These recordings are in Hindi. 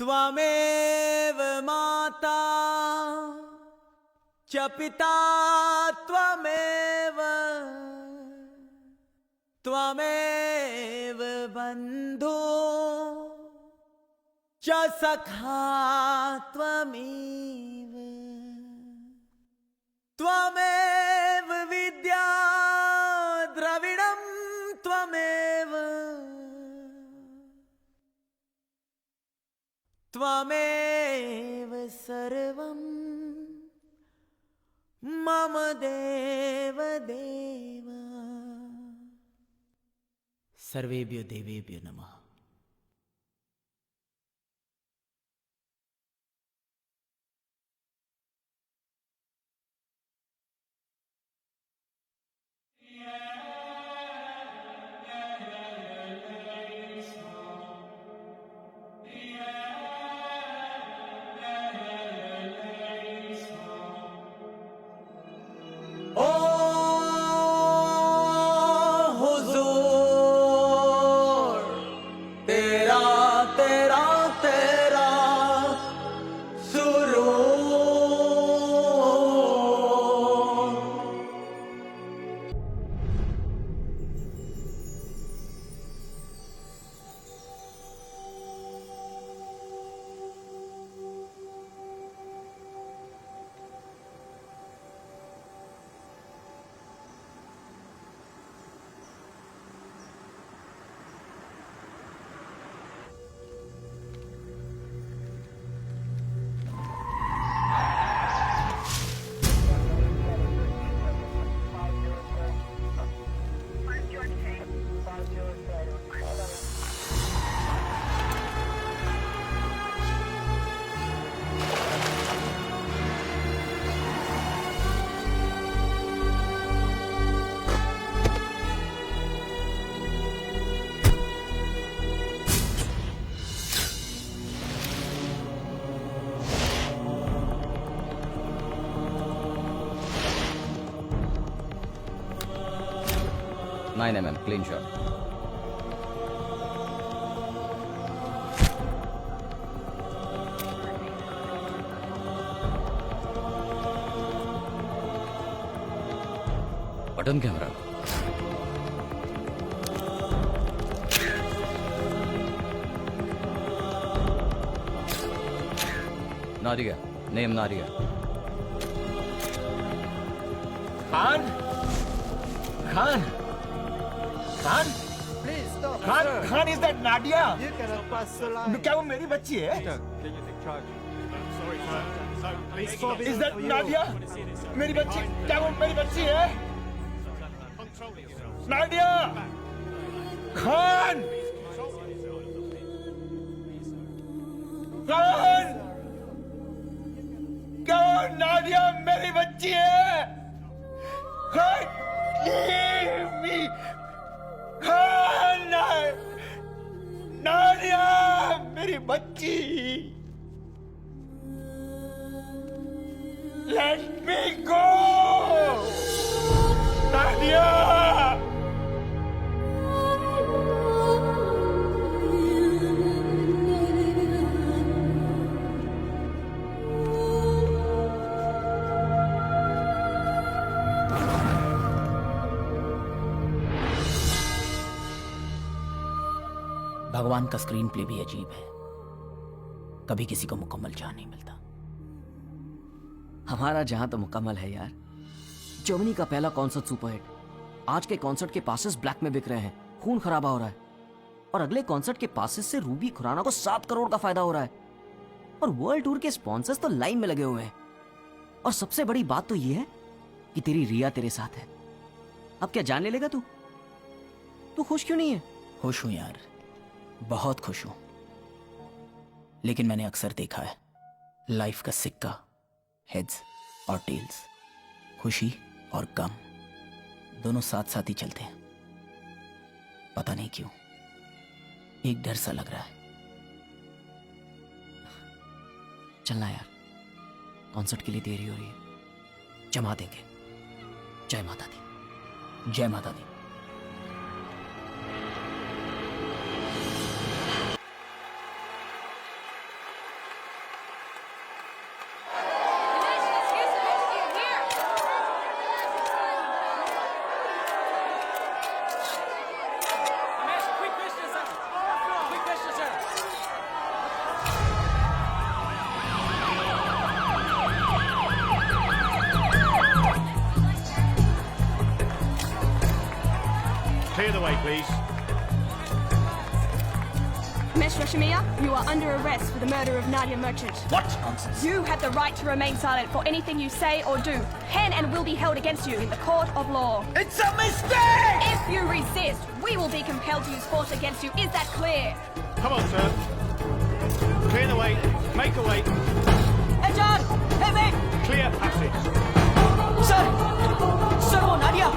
त्वमेव माता च पिता त्वमेव त्वमेव बन्धु च सखा त्वमेव त्वमेव विद्या द्रविणं त्वमेव त्वमेव सर्वं मम देव देव। सर्वेभ्यो देवेभ्यो नमः। ओ हुजूर तेरा तेरा तेरा सुरूर। Nine mm, clean shot. Button camera. Nadia, name Nadia. Khan, Khan, Khan, Please stop. Khan, sir. Khan, is that Nadia? You cannot pass the line. क्या वो मेरी बच्ची है? Can you take charge? Sorry, sir. It's Is forbidden that for you. Nadia? मेरी बच्ची, क्या वो मेरी बच्ची है? Nadia! खान! खान! क्या वो नादिया मेरी बच्ची है? खान! Leave me! खान! नादिया मेरी बच्ची! Let me go! नादिया! भगवान का स्क्रीन प्ले भी अजीब है, कभी किसी को मुकम्मल चाह नहीं मिलता। हमारा जहां तो मुकम्मल है यार। जर्मनी का पहला कॉन्सर्ट सुपरहिट, आज के कॉन्सर्ट के पासेस ब्लैक में बिक रहे हैं, खून खराबा हो रहा है, और अगले कॉन्सर्ट के पासेस से रूबी खुराना को 7 करोड़ का फायदा हो रहा है, और वर्ल्ड टूर के स्पॉन्सर्स तो लाइन में लगे हुए हैं। और सबसे बड़ी बात तो ये है कि तेरी रिया तेरे साथ है। अब क्या जान ले लेगा तू? तू खुश क्यों नहीं है? खुश हूं यार, बहुत खुश हूं, लेकिन मैंने अक्सर देखा है लाइफ का सिक्का हेड्स और टेल्स, खुशी और गम दोनों साथ साथ ही चलते हैं। पता नहीं क्यों एक डर सा लग रहा है। चलना यार, कॉन्सर्ट के लिए देरी हो रही है, जमा देंगे। जय माता दी। जय माता दी। please. Mesh Rashmiya, you are under arrest for the murder of Nadia Merchant. What nonsense? You have the right to remain silent for anything you say or do, can and will be held against you in the court of law. It's a mistake! If you resist, we will be compelled to use force against you. Is that clear? Come on, sir. Clear the way. Make a way. Hey John! Hey wait! Clear passage. Sir sir वो नाडिया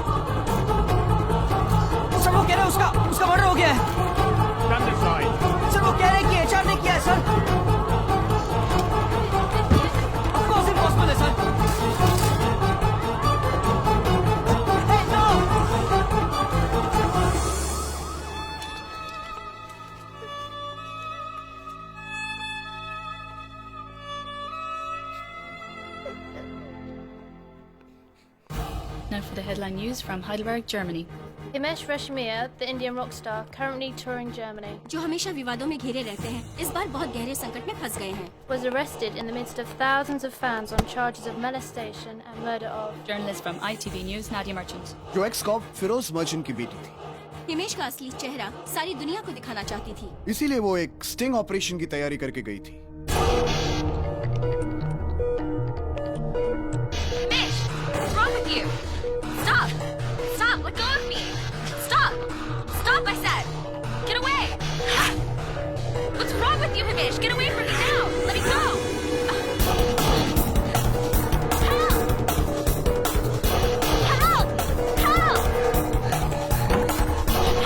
सर वो कह रहे हैं उसका मर्डर हो गया है Stand aside. सर वो कह रहे हैं कि एचआर ने किया है सर Of course impossible है sir Hey no! Now for the headline news from Heidelberg, Germany. Himesh Reshammiya, the Indian rock star, currently touring Germany, जो हमेशा विवादों में घिरे रहते हैं इस बार बहुत गहरे संकट में फंस गए हैं was arrested in the midst of thousands of fans on charges of molestation and murder of. Journalist from ITV News, Nadia Merchant. जो एक्स कॉप फिरोज मर्चेंट की बेटी थी, हिमेश का असली चेहरा सारी दुनिया को दिखाना चाहती थी इसीलिए वो एक स्टिंग ऑपरेशन की तैयारी करके गई थी। Himesh, what's wrong with you? Stop! Stop! Let go of me! Stop! Stop! I said! Get away! What's wrong with you, Himesh? Get away from me now! Let me go! Help! Help! Help!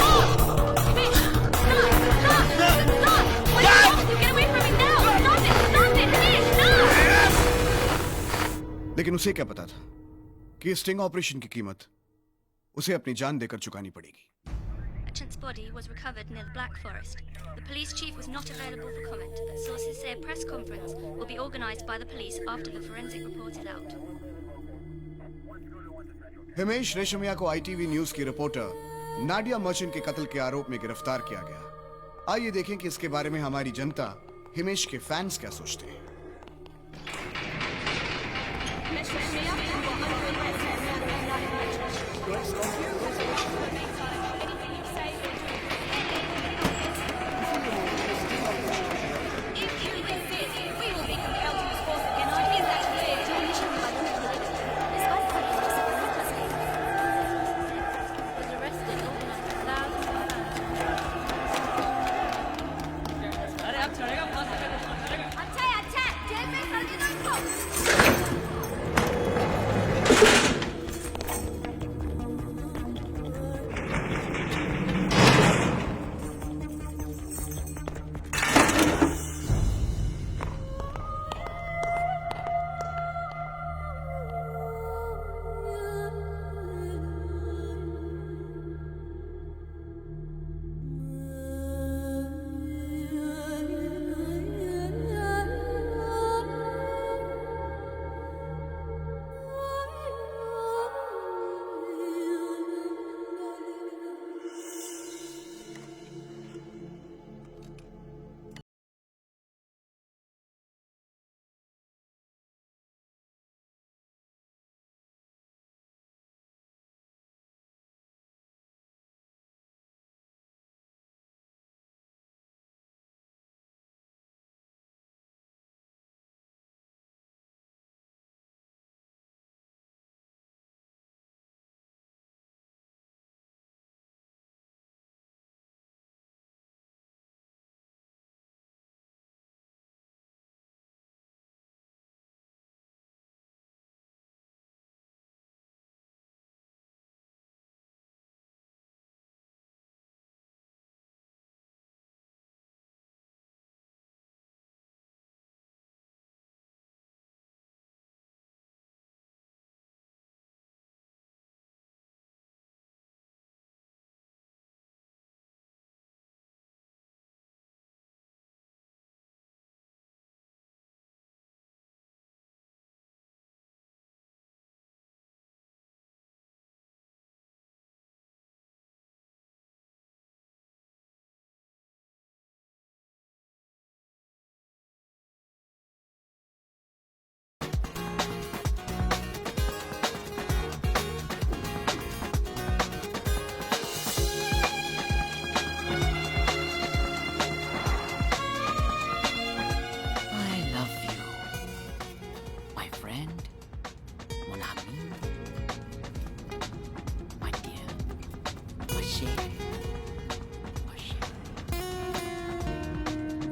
Help! Himesh! Stop! Stop! Stop! What's wrong with you? Get away from me now! Stop it! Stop it! Himesh! No! लेकिन उसे क्या पता था कि स्टिंग ऑपरेशन की कीमत उसे अपनी जान देकर चुकानी पड़ेगी। Merchant's body was recovered near the Black Forest. The police chief was not available for comment, but sources say a press conference will be organized by the police after the forensic report is out. Himesh Reshammiya को आईटीवी न्यूज की रिपोर्टर नाडिया मर्चेंट के कत्ल के आरोप में गिरफ्तार किया गया। आइए देखें कि इसके बारे में हमारी जनता हिमेश के फैंस क्या सोचते हैं। Mesh Rashmiya, you are under arrest for the murder of Nadia Merchant. You have the right to remain silent for anything you say or do. If you resist, we will be compelled to use force against you. Is that clear? जो हमेशा विवादों में घिरे रहते हैं इस बार बहुत गहरे संकट में फंस गए हैं Was arrested in thousands of fans. अच्छा है जेल में कर दो इसको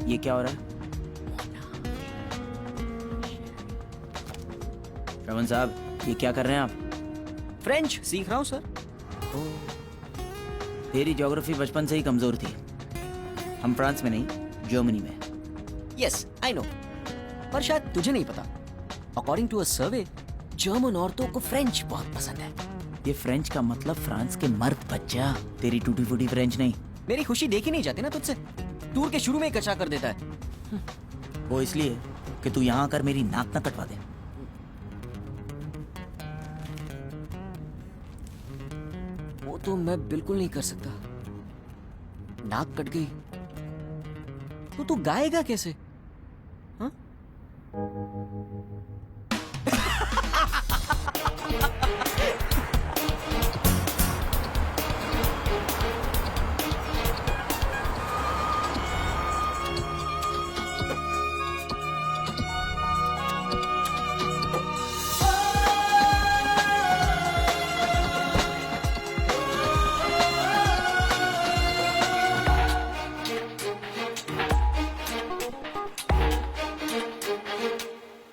ये क्या हो रहा है? श्रवण साहब, ये क्या कर रहे हैं आप? फ्रेंच सीख रहा हूँ सर। तेरी ज्योग्राफी बचपन से ही कमजोर थी। हम फ्रांस में नहीं, जर्मनी में। यस आई नो, पर शायद तुझे नहीं पता, according to a survey German औरतों को फ्रेंच बहुत पसंद है। ये फ्रेंच का मतलब फ्रांस के मर्द बच्चा, तेरी टूटी फूटी फ्रेंच नहीं। मेरी खुशी देखी नहीं जाती ना तुझसे, टूर के शुरू में ही कचा कर देता है। वो इसलिए कि तू यहाँ आकर मेरी नाक ना कटवा दे। वो तो मैं बिल्कुल नहीं कर सकता। नाक कट गई तो तू गाएगा कैसे? हाँ?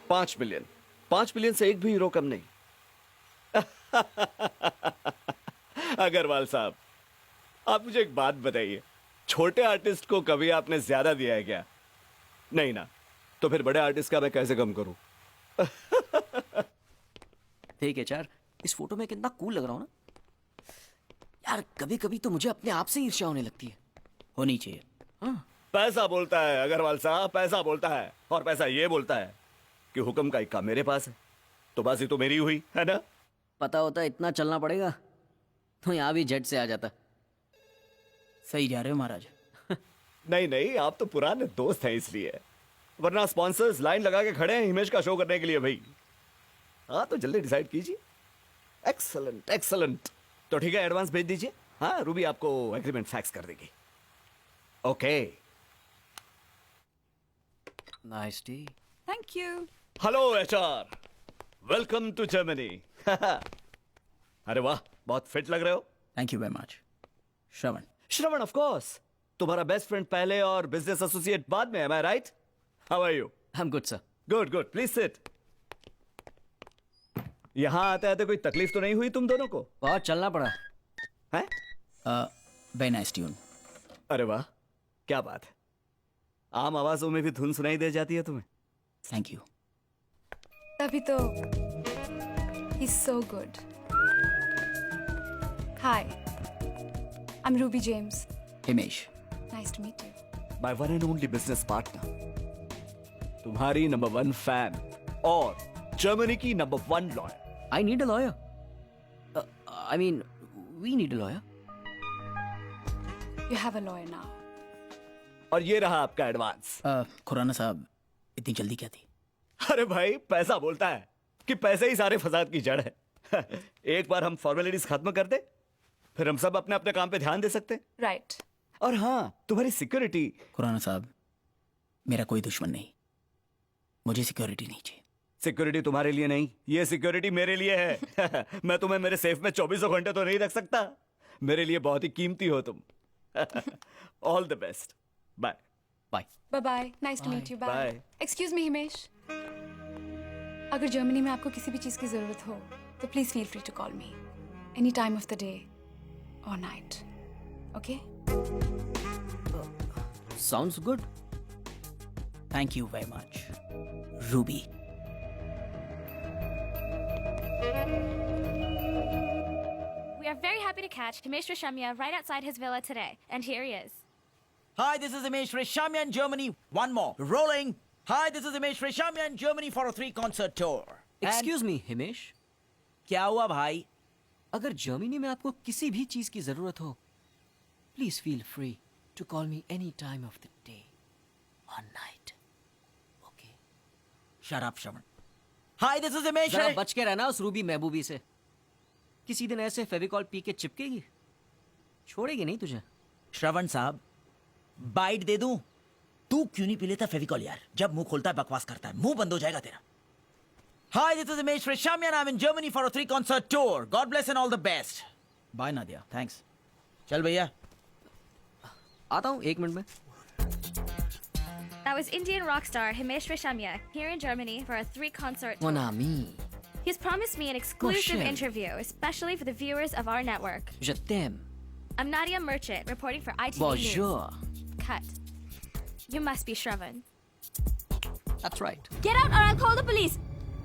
$5 मिलियन से एक भी हीरो कम नहीं। अग्रवाल साहब, आप मुझे एक बात बताइए, छोटे आर्टिस्ट को कभी आपने ज्यादा दिया है क्या? नहीं ना, तो फिर बड़े आर्टिस्ट का मैं कैसे कम करूं? ठीक है चार, इस फोटो में कितना कूल लग रहा हूं ना यार। कभी कभी तो मुझे अपने आप से ईर्ष्या होने लगती है। होनी चाहिए। हाँ। पैसा बोलता है अग्रवाल साहब, पैसा बोलता है, और पैसा ये बोलता है कि हुक्म का इक्का मेरे पास है, तो बाजी तो मेरी हुई है ना? पता होता इतना चलना पड़ेगा तो यहाँ भी झट से आ जाता। सही जा रहे हो महाराज। नहीं नहीं, आप तो पुराने दोस्त हैं इसलिए, वरना स्पॉन्सर्स लाइन लगा के खड़े हैं हिमेश का शो करने के लिए भाई। हाँ तो जल्दी डिसाइड कीजिए। एक्सलेंट एक्सलेंट, तो ठीक है, एडवांस भेज दीजिए। हाँ, रूबी आपको एग्रीमेंट फैक्स कर देगी। Okay, nice tea. Thank you. Hello HR, welcome to Germany. अरे वाह, बहुत फिट लग रहे हो। Thank you very much. Shravan. Shravan, of course, तुम्हारा बेस्ट फ्रेंड पहले और बिजनेस एसोसिएट बाद में, am I right? How are you? I'm good sir. Good good, please sit. यहां आते आते कोई तकलीफ तो नहीं हुई तुम दोनों को? बहुत चलना पड़ा हैं? Very nice tune. अरे वाह, क्या बात है, आम आवाजों में भी धुन सुनाई दे जाती है तुम्हें। Thank you. तभी तो he's so good. Hi, I'm Ruby James. Himesh. Nice to meet you. My one and only business partner, तुम्हारी नंबर 1 फैन और जर्मनी की number 1 lawyer. I need a lawyer. I mean, we need a lawyer. You have a lawyer now. और ये रहा आपका एडवांस। खुराना साहब, इतनी जल्दी क्या थी? अरे भाई, पैसा बोलता है कि पैसे ही सारे फसाद की जड़ है। एक बार हम फॉर्मेलिटीज खत्म कर दे, फिर हम सब अपने अपने काम पे ध्यान दे सकते हैं। Right. और हाँ, तुम्हारी सिक्योरिटी। खुराना साहब, मेरा कोई दुश्मन नहीं, मुझे सिक्योरिटी नहीं चाहिए। सिक्योरिटी तुम्हारे लिए नहीं, ये सिक्योरिटी मेरे लिए है। मैं तुम्हें मेरे सेफ में 24 घंटे तो नहीं रख सकता, मेरे लिए बहुत ही कीमती हो तुम। All the best, bye. Bye. Bye-bye. Nice to meet you. Bye. Bye. Excuse me, Himesh. अगर जर्मनी में आपको किसी भी चीज़ की ज़रूरत हो तो please feel free to call me any time of the day और night. Okay? Sounds good. Thank you very much Ruby. We are very happy to catch Himesh Reshamya right outside his villa today, and here he is. Hi, this is Himesh Reshamya in Germany. One more. Rolling. Hi, this is Himesh Reshamya in Germany for a 3-concert tour. Excuse me, Himesh. क्या हुआ भाई? अगर जर्मनी में आपको किसी भी चीज की जरूरत हो, please feel free to call me any time of the day और night. Okay? Shut up, Shravan. Hi, this is Himesh. जरा बच के रहना उस रूबी महबूबी से। किसी दिन ऐसे फेविकॉल पी के चिपकेगी, छोड़ेगी नहीं तुझे। श्रवण साहब, बाइट दे दूं? तू क्यों नहीं पी लेता फेविकॉल यार? जब मुंह खोलता है बकवास करता है, मुंह बंद हो जाएगा तेरा। Hi, this is Himesh Reshamya and I'm in Germany for a 3-concert tour. God bless and all the best. Bye Nadia, thanks. चल भैया। आता हूँ 1 मिनट में। That was Indian rock star Himesh Reshammiya here in Germany for a 3-concert tour. Mon ami. He's promised me an exclusive chérie. interview, especially for the viewers of our network. Je t'aime. I'm Nadia Merchant, reporting for ITV Bonjour. News. Cut. You must be Shravan. That's right. Get out or I'll call the police!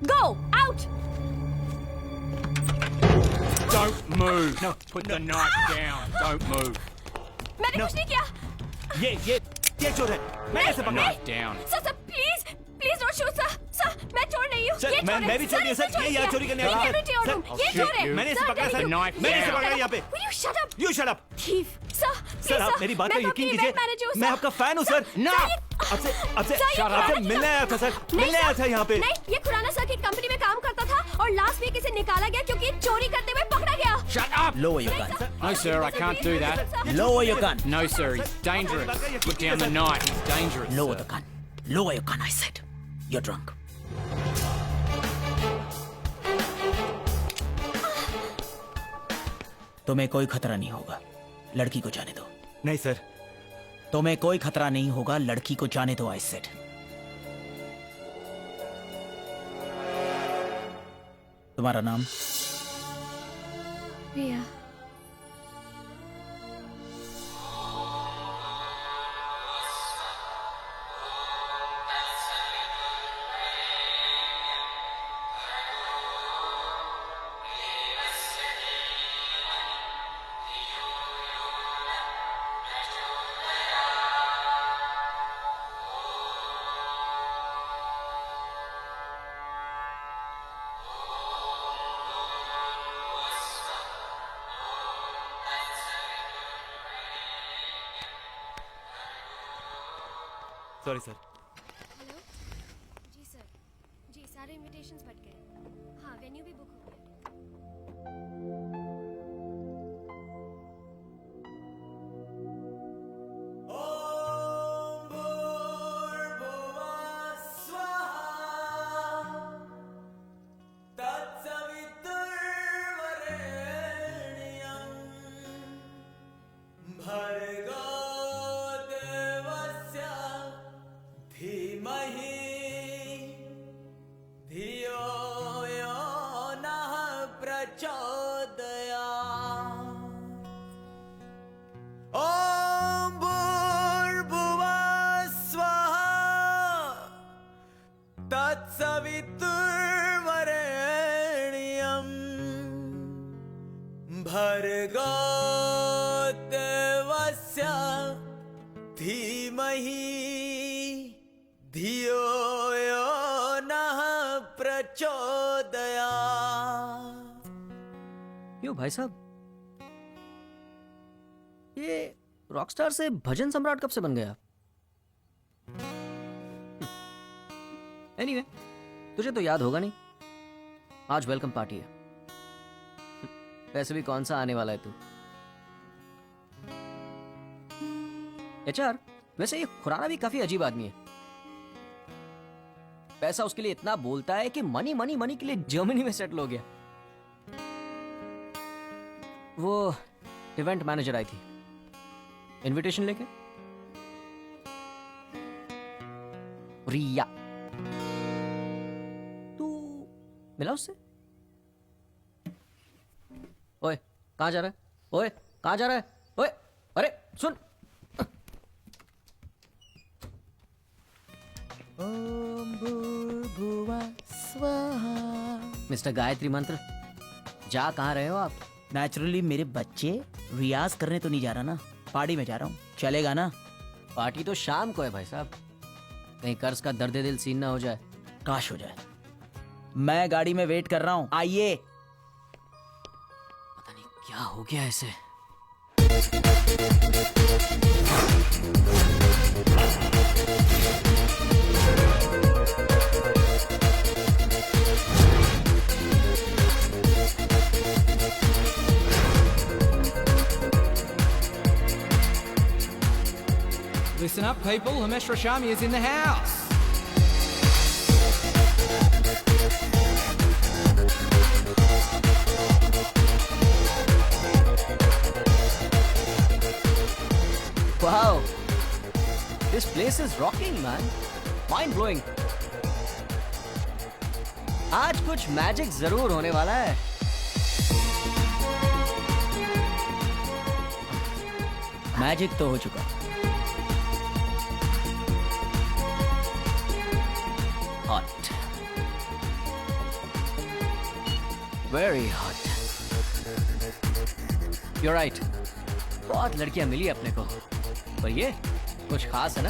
Go! Out! Don't move. No, put the knife down. Don't move. मैंने कुछ नहीं किया! ये चोर है। मैंने इसे पकड़ा। Knife down. Sir, please! Please don't shoot, sir! Sir, मैं चोर नहीं हूँ! सर, ये चोर है! मैं भी चोर नहीं हूँ, सर। इसने ये यहाँ चोरी करने आया है। Security order. सर, ये चोर है! मैंने इसे Sir, पकड़ा, सर। Knife मैंने इसे down. पकड़ा यहाँ पे। Will you shut up? You shut up. Thief! Sir, sir, आप मेरी बात पर यकीन कीजिए। मैं आपका फैन हूँ, सर। आपसे मिलने आया था, सर। मिलने आया था यहाँ पे। नहीं, ये खुराना सर की कंपनी में काम करता था और लास्ट वीक इसे निकाला गया क्योंकि चोरी करते हुए पकड़ा गया। Shut up! Lower your gun. No, sir, I can't do that. Lower your gun. No, sir, he's dangerous. Put down the knife. He's dangerous. Lower sir. the gun. Lower your gun, I said. You're drunk. तुम्हें कोई खतरा नहीं होगा, लड़की को जाने दो। नहीं सर। तुम्हें कोई खतरा नहीं होगा, लड़की को जाने दो, आई सेड। तुम्हारा नाम? रिया। Sorry sir. हेलो जी सर, जी सारे इनविटेशंस बट गए। हाँ, वेन्यू भी बुक हो गया। क्यों भाई साहब, ये रॉकस्टार से भजन सम्राट कब से बन गया? एनीवे, तुझे तो याद होगा नहीं, आज वेलकम पार्टी है। वैसे भी कौन सा आने वाला है तू? एचआर, वैसे ये खुराना भी काफी अजीब आदमी है। पैसा उसके लिए इतना बोलता है कि मनी मनी मनी के लिए जर्मनी में सेटल हो गया। वो इवेंट मैनेजर आई थी इनविटेशन लेके, रिया। तू मिला उससे? ओए कहां जा रहा है? ओए कहां जा रहा है? ओए अरे सुन, ओम भूर्भुवः स्वः। मिस्टर गायत्री मंत्र, जा कहां रहे हो आप? नेचुरली मेरे बच्चे, रियाज करने तो नहीं जा रहा ना, पार्टी में जा रहा हूँ। चलेगा ना? पार्टी तो शाम को है भाई साहब, कहीं कर्ज का दर्द दिल सीन ना हो जाए। काश हो जाए। मैं गाड़ी में वेट कर रहा हूँ, आइए। पता नहीं क्या हो गया ऐसे। Listen up, people. Himesh Reshammiya is in the house. Wow, this place is rocking, man. Mind blowing. आज कुछ मैजिक जरूर होने वाला है. मैजिक तो हो चुका. Hot. Very hot. You're right. बहुत लड़कियां मिली अपने को, पर ये कुछ खास है ना.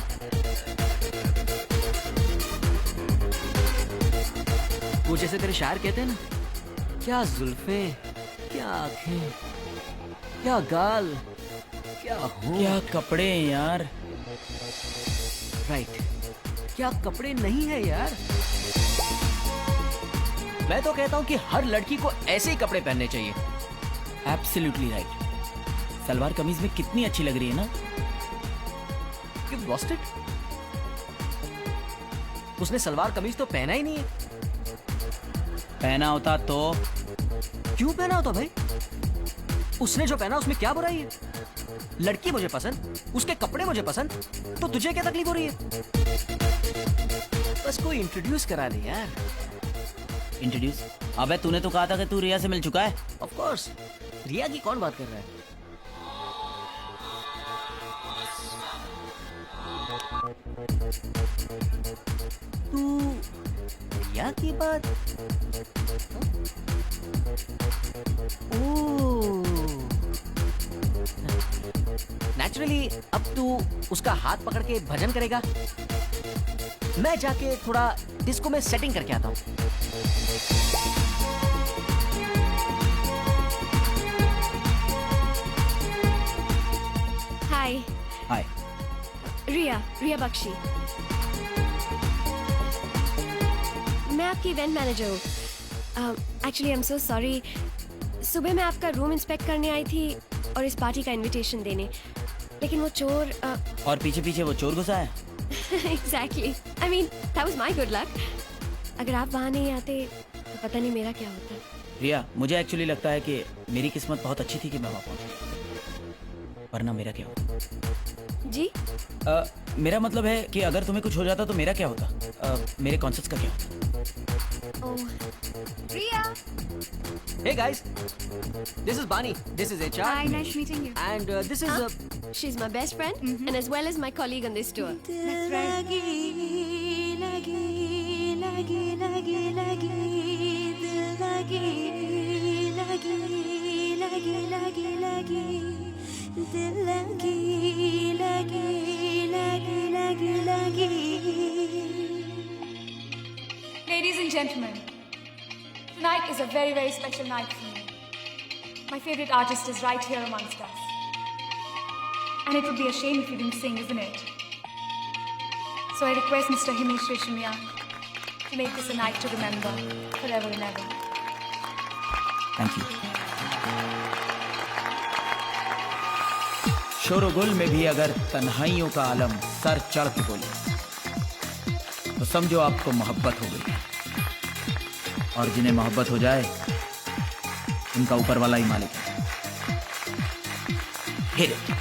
वो जैसे तेरे शायर कहते हैं ना, क्या जुल्फे, क्या आंखें, क्या गाल, क्या हो, क्या कपड़े हैं यार. राइट, क्या कपड़े नहीं है यार. मैं तो कहता हूं कि हर लड़की को ऐसे ही कपड़े पहनने चाहिए. Absolutely right. सलवार कमीज में कितनी अच्छी लग रही है ना. You lost it? उसने सलवार कमीज तो पहना ही नहीं है. पहना होता तो. क्यों पहना होता भाई? उसने जो पहना उसमें क्या बुराई है? लड़की मुझे पसंद, उसके कपड़े मुझे पसंद, तो तुझे क्या तकलीफ हो रही है? बस कोई इंट्रोड्यूस करा दे यार. इंट्रोड्यूस? अबे तूने तो कहा था कि तू रिया से मिल चुका है. Of course. रिया की कौन बात कर रहा है? तू रिया की बात? नेचुरली अब तू उसका हाथ पकड़ के भजन करेगा. मैं जाके थोड़ा डिस्को में सेटिंग करके आता हूँ. हाय. हाय. रिया बख्शी. मैं आपकी इवेंट मैनेजर हूँ. Actually I am so sorry. सुबह मैं आपका रूम इंस्पेक्ट करने आई थी और इस पार्टी का इनविटेशन देने, लेकिन वो चोर. और पीछे पीछे वो चोर घुसा है. Exactly. I mean that was my good luck. अगर आप वहाँ नहीं आते तो पता नहीं मेरा क्या होता. रिया, मुझे एक्चुअली लगता है कि मेरी किस्मत बहुत अच्छी थी कि मैं वहाँ पहुंचा, वरना मेरा क्या होता. जी? मेरा मतलब है कि अगर तुम्हें कुछ हो जाता तो मेरा क्या होता. मेरे कॉन्सर्ट्स का क्या होता. Riya. Hey guys, this is Bani. This is HR. Hi, nice meeting you. And this is. She's my best friend and as well as my colleague on this tour. That's right. Ladies and gentlemen, tonight is a very, very special night for me. My favorite artist is right here amongst us. And it would be a shame if you didn't sing, isn't it? So I request Mr. Himesh Reshammiya to make this a night to remember forever and ever. Thank you. शोरगुल में भी अगर तन्हाइयों का आलम सर चढ़ के बोले तो समझो आपको मोहब्बत हो गई. और जिन्हें मोहब्बत हो जाए उनका ऊपर वाला ही मालिक है. Hit it.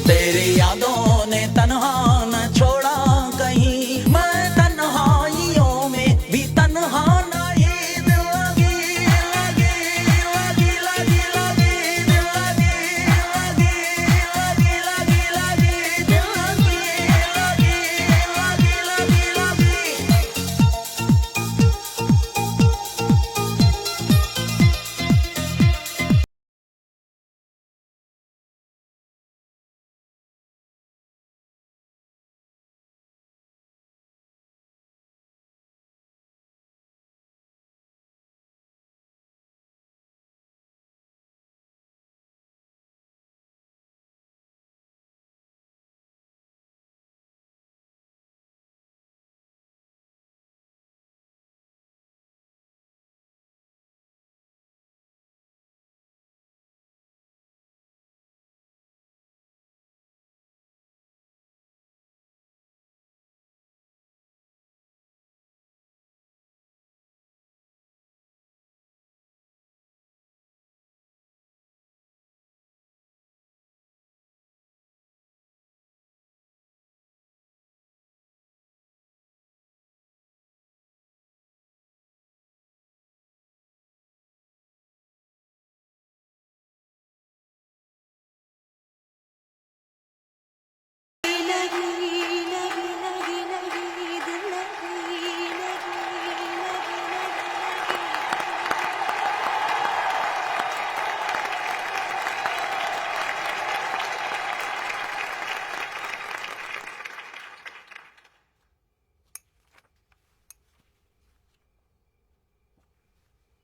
तेरी यादों ने तन्हा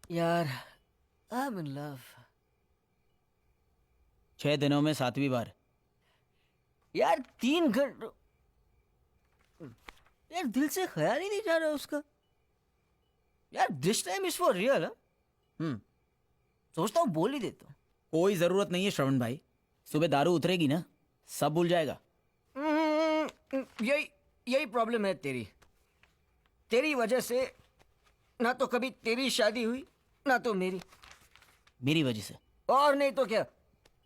यार, I'm in love. 6 दिनों में 7वीं बार। यार 3 घंटे, यार दिल से ख्याल ही नहीं जा रहा उसका। यार this time is for real. सोचता हूँ बोल ही देता हूँ। कोई जरूरत नहीं है श्रवण भाई, सुबह दारू उतरेगी ना, सब भूल जाएगा। यही प्रॉब्लम है तेरी वजह से ना तो कभी तेरी शादी हुई ना तो मेरी वजह से। और नहीं तो क्या,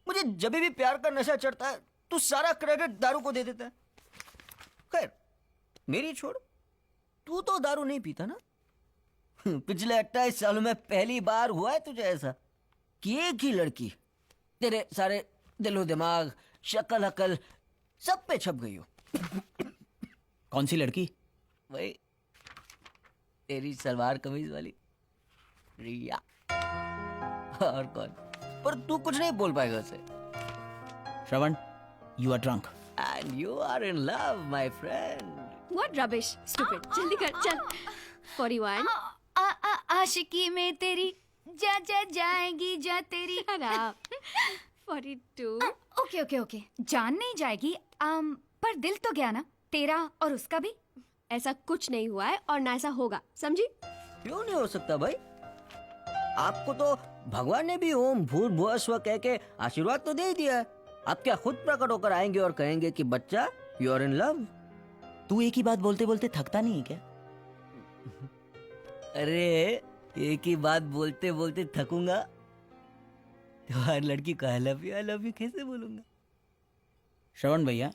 मुझे जब भी प्यार का नशा चढ़ता है तू सारा क्रेडिट दारू को दे देता है। खैर मेरी छोड़, तू तो दारू नहीं पीता ना। पिछले 28 सालों में पहली बार हुआ है तुझे ऐसा कि एक ही लड़की तेरे सारे दिलो दिमाग शक्ल अकल सब पे छप गई हो। कौन सी लड़की? वही तेरी सलवार कमीज वाली रिया। और कौन? पर तू कुछ नहीं बोल पाएगा उसे। Shravan, you are drunk and you are in love my friend. What rubbish, stupid. जल्दी कर, चल. 41. आशिकी में तेरी जा जा जाएगी जा तेरी। Shut up. 42. ओके जान नहीं जाएगी, पर दिल तो गया ना तेरा और उसका भी। ऐसा कुछ नहीं हुआ है और ना ऐसा होगा, समझी? क्यों नहीं हो सकता भाई? आपको तो भगवान ने भी ओम भूर्भुवः स्वः कह के आशीर्वाद तो दे ही दिया है। आप क्या खुद प्रकट होकर आएंगे और कहेंगे कि बच्चा यू आर इन लव? तू एक ही बात बोलते बोलते थकता नहीं है क्या? अरे एक ही बात बोलते बोलते थकूंगा तो हर लड़की को आई लव यू कैसे बोलूंगा? श्रवण भैया,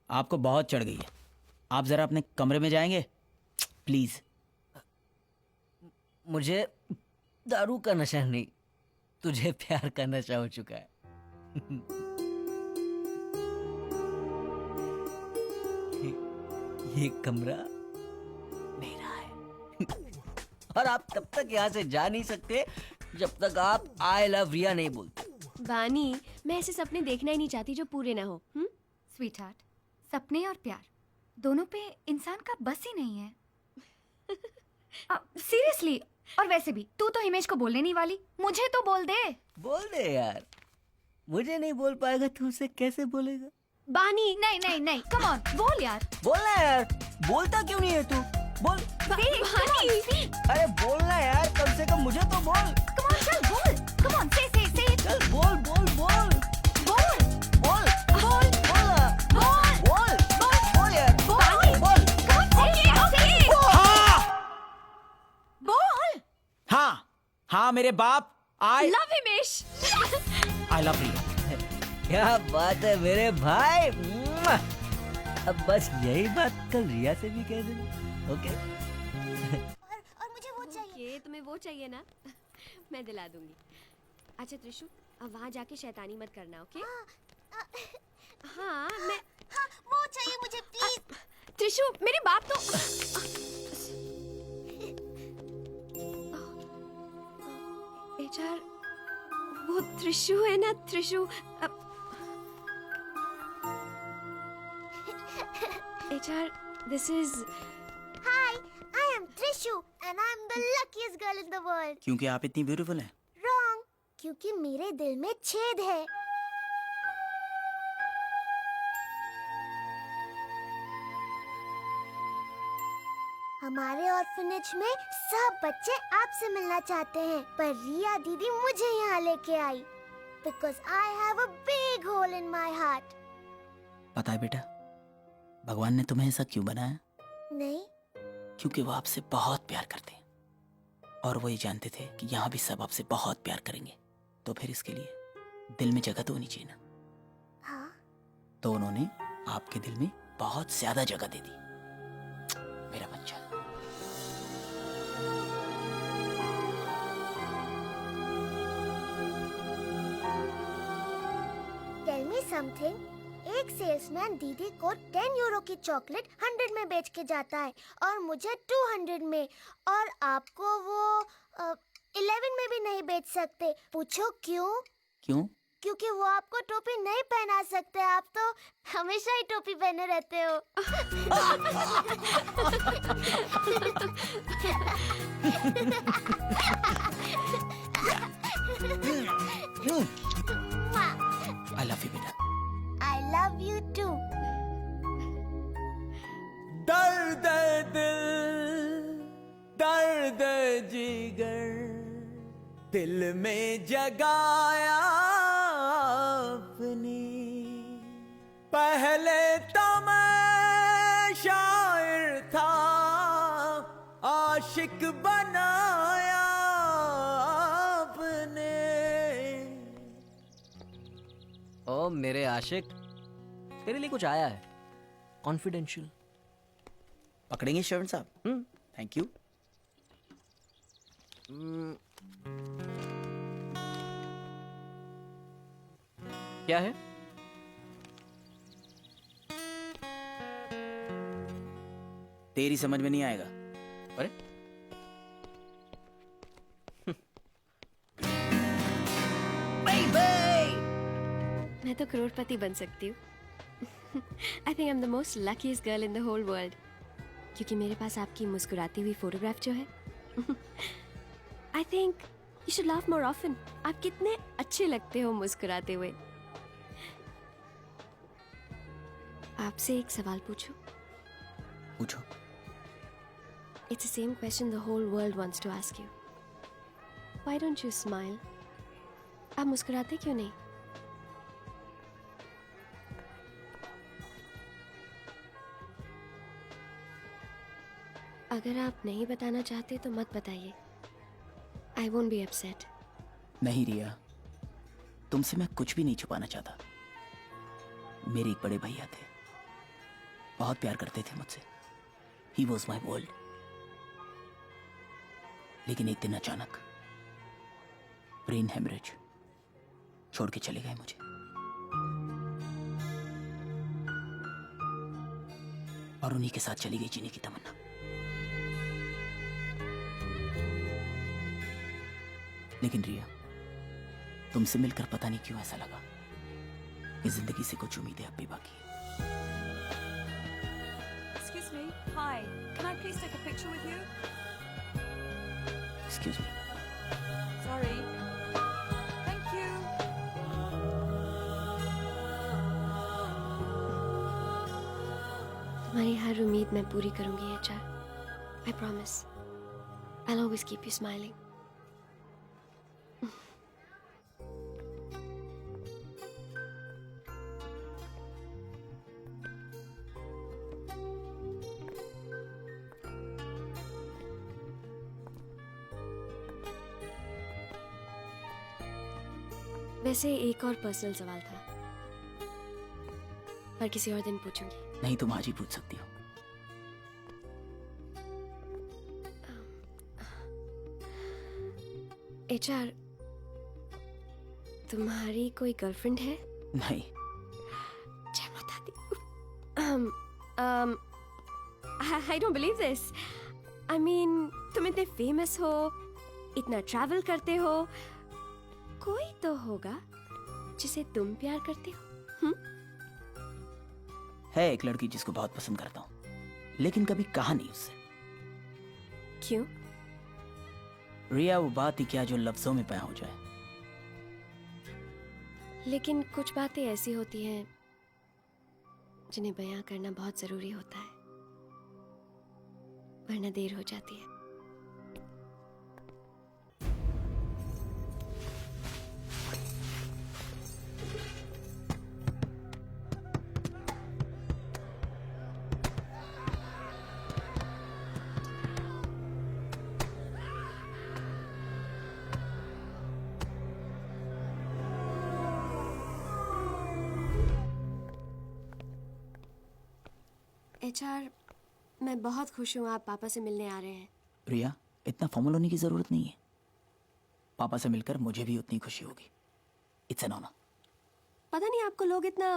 आपको बहुत चढ़ गई है, आप जरा अपने कमरे में जाएंगे प्लीज। मुझे दारू का नशा नहीं, तुझे प्यार का नशा हो चुका है। ये कमरा मेरा है। और आप तब तक यहाँ से जा नहीं सकते जब तक आप आई लव रिया नहीं बोलते। बानी, मैं ऐसे सपने देखना ही नहीं चाहती जो पूरे ना हो। स्वीट हार्ट, सपने और प्यार दोनों पे इंसान का बस ही नहीं है। सीरियसली, और वैसे भी तू तो हिमेश को बोलने नहीं वाली, मुझे तो बोल दे। बोल दे यार, मुझे नहीं बोल पाएगा तो उसे कैसे बोलेगा? बानी नहीं कम ऑन बोल यार। बोलना यार, बोलता क्यों नहीं है तू? बोल। बानी, अरे बोलना यार, कम से कम मुझे तो बोल। कम ऑन चल बोल, कम ऑन से चल बोल बोल बोल बोल बोल बोल बोल बोल बोल यार, बानी बोल। ओके बोल। हाँ मेरे बाप, I love Himesh. I love you. क्या बात है मेरे भाई। अब बस यही बात कल रिया से भी कह देना, ओके? और मुझे वो चाहिए। तुम्हें वो चाहिए ना? मैं दिला दूंगी। अच्छा त्रिशु, अब वहाँ जाके शैतानी मत करना, ओके? हाँ मैं वो चाहिए मुझे प्लीज। त्रिशु, मेरे बाप तो एचआर, वो त्रिशु है ना? Trishu HR, this is Hi, I am Trishu and I am the luckiest girl in the world. क्योंकि आप इतनी ब्यूटीफुल हैं। Wrong, क्योंकि मेरे दिल में छेद है। हमारे ऑर्फनेज में सब बच्चे आपसे मिलना चाहते हैं, पर रिया दीदी मुझे यहाँ लेके आई because I have a big hole in my heart. पता है बेटा, भगवान ने तुम्हें ऐसा क्यों बनाया? नहीं, क्योंकि वो आपसे बहुत प्यार करते हैं और वो ये जानते थे कि यहाँ भी सब आपसे बहुत प्यार करेंगे, तो फिर इसके लिए दिल में जगह तो होनी चाहिए ना। हाँ, तो उन्होंने आपके दिल में बहुत ज्यादा जगह दे दी, मेरा बच्चा। Tell me something. एक सेल्समैन दीदी को 10 यूरो की चॉकलेट 100 में बेच के जाता है और मुझे 200 में, और आपको वो 11 में भी नहीं बेच सकते। पूछो क्यों? क्यों? क्योंकि वो आपको टोपी नहीं पहना सकते, आप तो हमेशा ही टोपी पहने रहते हो। दिल में जगाया अपनी। पहले तो मैं शायर था, आशिक बनाया अपने। ओ मेरे आशिक, तेरे लिए कुछ आया है, कॉन्फिडेंशियल। पकड़ेंगे श्रवण साहब? Thank you. क्या है? तेरी समझ में नहीं आएगा। अरे मैं तो करोड़पति बन सकती हूँ। I think I'm the most luckiest girl in the whole world. क्योंकि मेरे पास आपकी मुस्कुराती हुई फोटोग्राफ जो है। I think you should laugh more often. आप कितने अच्छे लगते हो मुस्कुराते हुए। आपसे एक सवाल पूछूं? पूछो। It's the same question the whole world wants to ask you. Why don't you smile? आप मुस्कुराते क्यों नहीं? अगर आप नहीं बताना चाहते तो मत बताइए। I won't be upset. नहीं रिया, तुमसे मैं कुछ भी नहीं छुपाना चाहता। मेरे एक बड़े भैया थे, बहुत प्यार करते थे मुझसे। He was my world. लेकिन एक दिन अचानक ब्रेन हेमरेज छोड़ के चले गए मुझे। और उन्हीं के साथ चली गई जीने की तमन्ना। लेकिन रिया, तुमसे मिलकर पता नहीं क्यों ऐसा लगा कि जिंदगी से कुछ उम्मीदें अब भी बाकी है। Excuse me. Hi. Can I please take a picture with you? Excuse me. Sorry. Thank you. तुम्हारी हर उम्मीद मैं पूरी करूंगी HR. I promise. I'll always keep you smiling. वैसे एक और पर्सनल सवाल था, पर किसी और दिन पूछूंगी। नहीं, तुम आज ही पूछ सकती हो। एचआर, तुम्हारी कोई गर्लफ्रेंड है? नहीं। जय माता दी। I don't believe this. I mean, तुम इतने फेमस हो, इतना ट्रैवल करते हो, कोई तो होगा जिसे तुम प्यार करते हो। है एक लड़की जिसको बहुत पसंद करता हूँ, लेकिन कभी कहा नहीं उससे। क्यों? रिया, वो बात ही क्या जो लफ्जों में बयां हो जाए। लेकिन कुछ बातें ऐसी होती हैं जिन्हें बयां करना बहुत जरूरी होता है, वरना देर हो जाती है। एचआर, मैं बहुत खुश हूँ आप पापा से मिलने आ रहे हैं। रिया, इतना फॉर्मल होने की जरूरत नहीं है। पापा से मिलकर मुझे भी उतनी खुशी होगी। It's an honour. पता नहीं आपको लोग इतना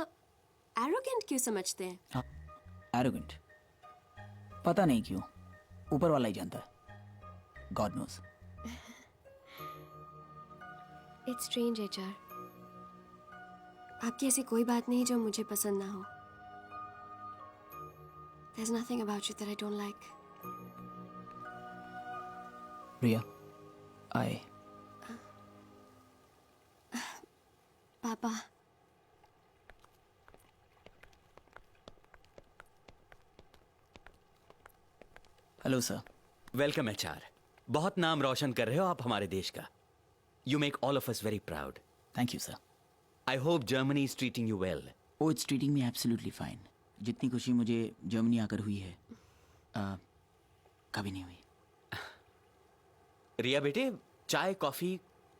एरोगेंट क्यों समझते हैं? एरोगेंट? पता नहीं क्यों, ऊपर वाला ही जानता है। God knows. It's strange HR, आपकी ऐसी कोई बात नहीं जो मुझे पसंद ना हो। There's nothing about you that I don't like. Riya, पापा। Hello sir. Welcome HR. बहुत नाम रोशन कर रहे हो आप हमारे देश का। You make all of us very proud. Thank you, sir. I hope Germany is treating you well. Oh, it's treating me absolutely fine. जितनी खुशी मुझे जर्मनी आकर हुई है कभी नहीं हुई. रिया बेटे, चाय कॉफी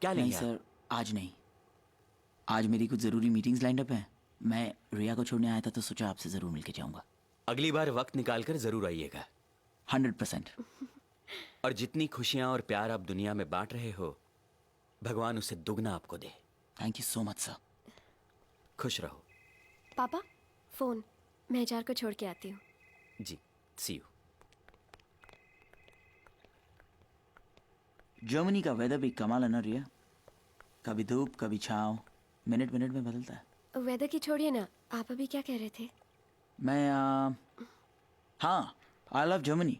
क्या नहीं लेंगे आप? सर, आज नहीं. आज मेरी कुछ ज़रूरी मीटिंग्स लाइंड अप हैं. मैं रिया को छोड़ने आया था तो सोचा आपसे ज़रूर मिलके जाऊंगा. अगली बार वक्त निकालकर जरूर आइएगा. 100%. और जितनी खुशियां और प्यार आप दुनिया में बांट रहे हो, भगवान उसे दुगना आपको दे. Thank you so much sir. खुश रहो. पापा फोन, मैं HR को छोड़ के आती हूँ. जी, सी यू. जर्मनी का वेदर भी कमाल है ना रिया. कभी धूप कभी छाँव, मिनट मिनट में बदलता है. वेदर की छोड़िए ना, आप अभी क्या कह रहे थे? मैं हाँ, आई लव जर्मनी.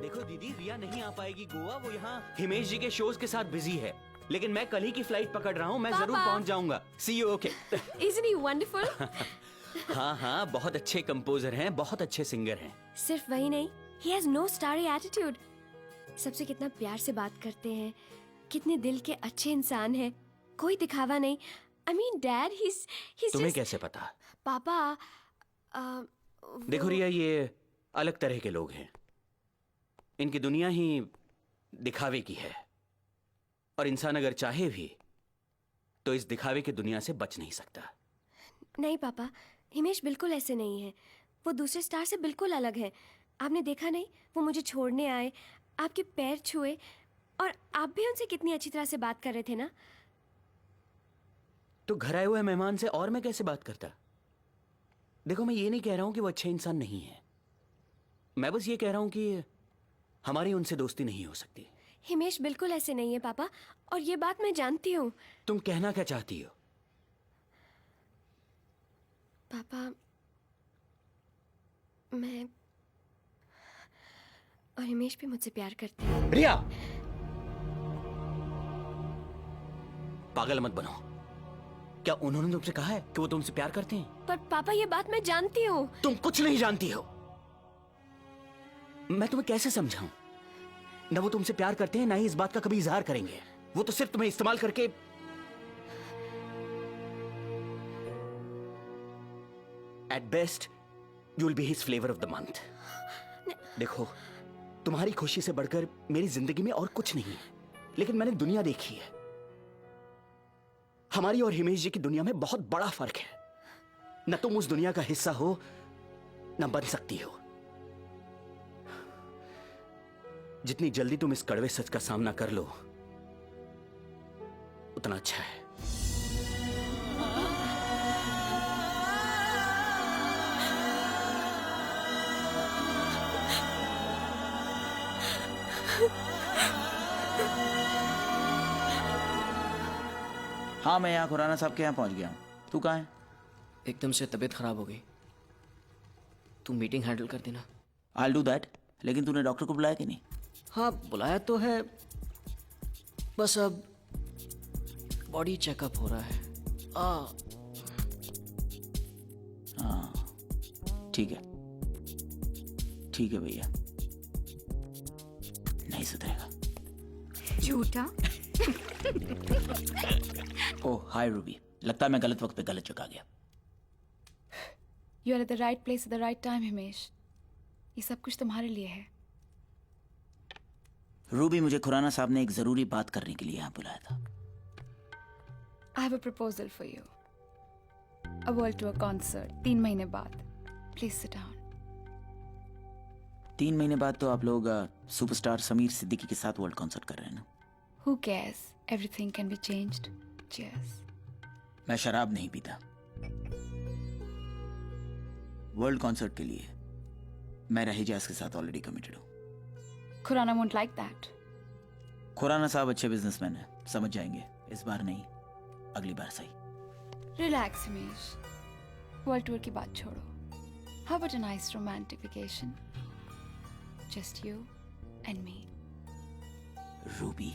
देखो दीदी, रिया नहीं आ पाएगी गोवा. वो यहाँ हिमेश जी के शोज के साथ बिजी है. लेकिन मैं कल ही की फ्लाइट पकड़ रहा हूँ. मैं जरूर पहुंच जाऊंगा. See you. Okay. Isn't he wonderful? हाँ हाँ, बहुत अच्छे कंपोजर हैं, बहुत अच्छे सिंगर हैं. सिर्फ वही नहीं, he has no starry attitude. सबसे कितना प्यार से बात करते हैं, कितने दिल के अच्छे इंसान हैं, कोई दिखावा नहीं. I mean, Dad, he's तुम्हें just... कैसे पता? पापा देखो रिया, ये अलग तरह के लोग हैं. इनकी दुनिया ही दिखावे की है. और इंसान अगर चाहे भी तो इस दिखावे की दुनिया से बच नहीं सकता. नहीं पापा, हिमेश बिल्कुल ऐसे नहीं है. वो दूसरे स्टार से बिल्कुल अलग है. आपने देखा नहीं, वो मुझे छोड़ने आए, आपके पैर छुए, और आप भी उनसे कितनी अच्छी तरह से बात कर रहे थे ना. तो घर आए हुए मेहमान से और मैं कैसे बात करता? देखो, मैं ये नहीं कह रहा हूं कि वो अच्छे इंसान नहीं है. मैं बस ये कह रहा हूं कि हमारी उनसे दोस्ती नहीं हो सकती. हिमेश बिल्कुल ऐसे नहीं है पापा, और ये बात मैं जानती हूँ. तुम कहना क्या चाहती हो? पापा, मैं और हिमेश भी मुझसे प्यार करते हैं. रिया, पागल मत बनो. क्या उन्होंने तुमसे कहा है कि वो तुमसे प्यार करते हैं? पर पापा, ये बात मैं जानती हूँ. तुम कुछ नहीं जानती हो. मैं तुम्हें कैसे समझाऊं? ना वो तुमसे प्यार करते हैं, ना ही इस बात का कभी इजहार करेंगे. वो तो सिर्फ तुम्हें इस्तेमाल करके. At best you will be his flavour of the month. देखो, तुम्हारी खुशी से बढ़कर मेरी जिंदगी में और कुछ नहीं है. लेकिन मैंने दुनिया देखी है. हमारी और हिमेश जी की दुनिया में बहुत बड़ा फर्क है. न तुम उस दुनिया का हिस्सा हो, न बन सकती हो. जितनी जल्दी तुम इस कड़वे सच का सामना कर लो, उतना अच्छा है. हाँ, मैं यहाँ खुराना साहब के यहाँ पहुँच गया हूँ. तू कहाँ है? एकदम से तबीयत खराब हो गई. तू मीटिंग हैंडल कर देना. I'll do that. लेकिन तूने डॉक्टर को बुलाया कि नहीं? हाँ, बुलाया तो है, बस अब बॉडी चेकअप हो रहा है. हाँ, ठीक है. ठीक है भैया, नहीं सुधरेगा. झूठा. ओह, हाय रूबी. लगता है मैं गलत वक्त पे गलत जगह गया. You are at the right place at the right time, Himesh. ये सब कुछ तुम्हारे लिए है. रूबी, मुझे खुराना साहब ने एक जरूरी बात करने के लिए यहाँ बुलाया था. I have a proposal for you. A world tour concert 3 महीने बाद. Please sit down. 3 महीने बाद तो आप लोग सुपरस्टार समीर सिद्दीकी के साथ वर्ल्ड कॉन्सर्ट कर रहे हैं ना? Who cares? Everything can be changed. Cheers. मैं शराब नहीं पीता. वर्ल्ड कॉन्सर्ट के लिए मैं रहीजाज के साथ ऑलरेडी कमिटेड हूँ. Khurana won't like that. Khurana साहब अच्छे बिजनेसमैन हैं, समझ जाएंगे. इस बार नहीं, अगली बार सही. Relax, हिमेश. World tour की बात छोड़ो. How about a nice romantic vacation? Just you and me. Ruby.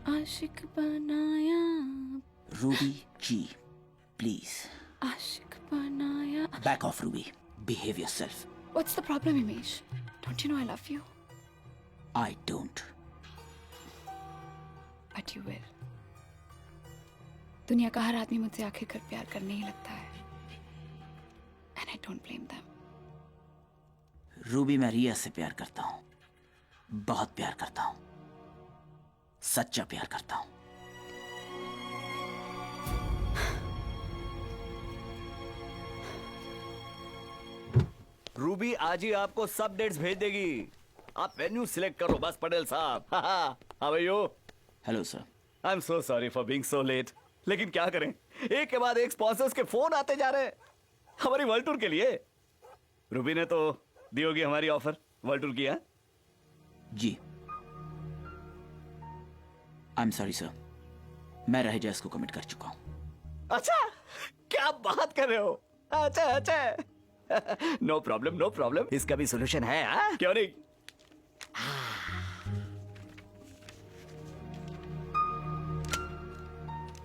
आशिक बनाया. Ruby ji, please. आशिक बनाया. Back off, Ruby. Behave yourself. What's the problem, Himesh? Don't you know I love you? I don't. But you will. दुनिया का हर आदमी मुझसे आखिरकार प्यार करने ही लगता है. And I don't blame them. Ruby, मैं रिया से प्यार करता हूं. बहुत प्यार करता हूं. सच्चा प्यार करता हूं. रूबी आज ही आपको सब डेट्स भेज देगी. आप वेन्यू सिलेक्ट करो बस पटेल साहब. How are you? Hello sir. I am so sorry for being so late. लेकिन क्या करें, एक के बाद एक स्पॉन्सर्स के फोन आते जा रहे हैं हमारी वर्ल्ड टूर के लिए. रूबी ने तो दी होगी हमारी ऑफर वर्ल्ड टूर की. है जी. आई एम सॉरी सर, मैं रहेजाज को कमिट कर चुका हूं. अच्छा, क्या बात कर रहे हो? अच्छा अच्छा. No problem no problem. इसका भी सोल्यूशन है. क्यों नहीं?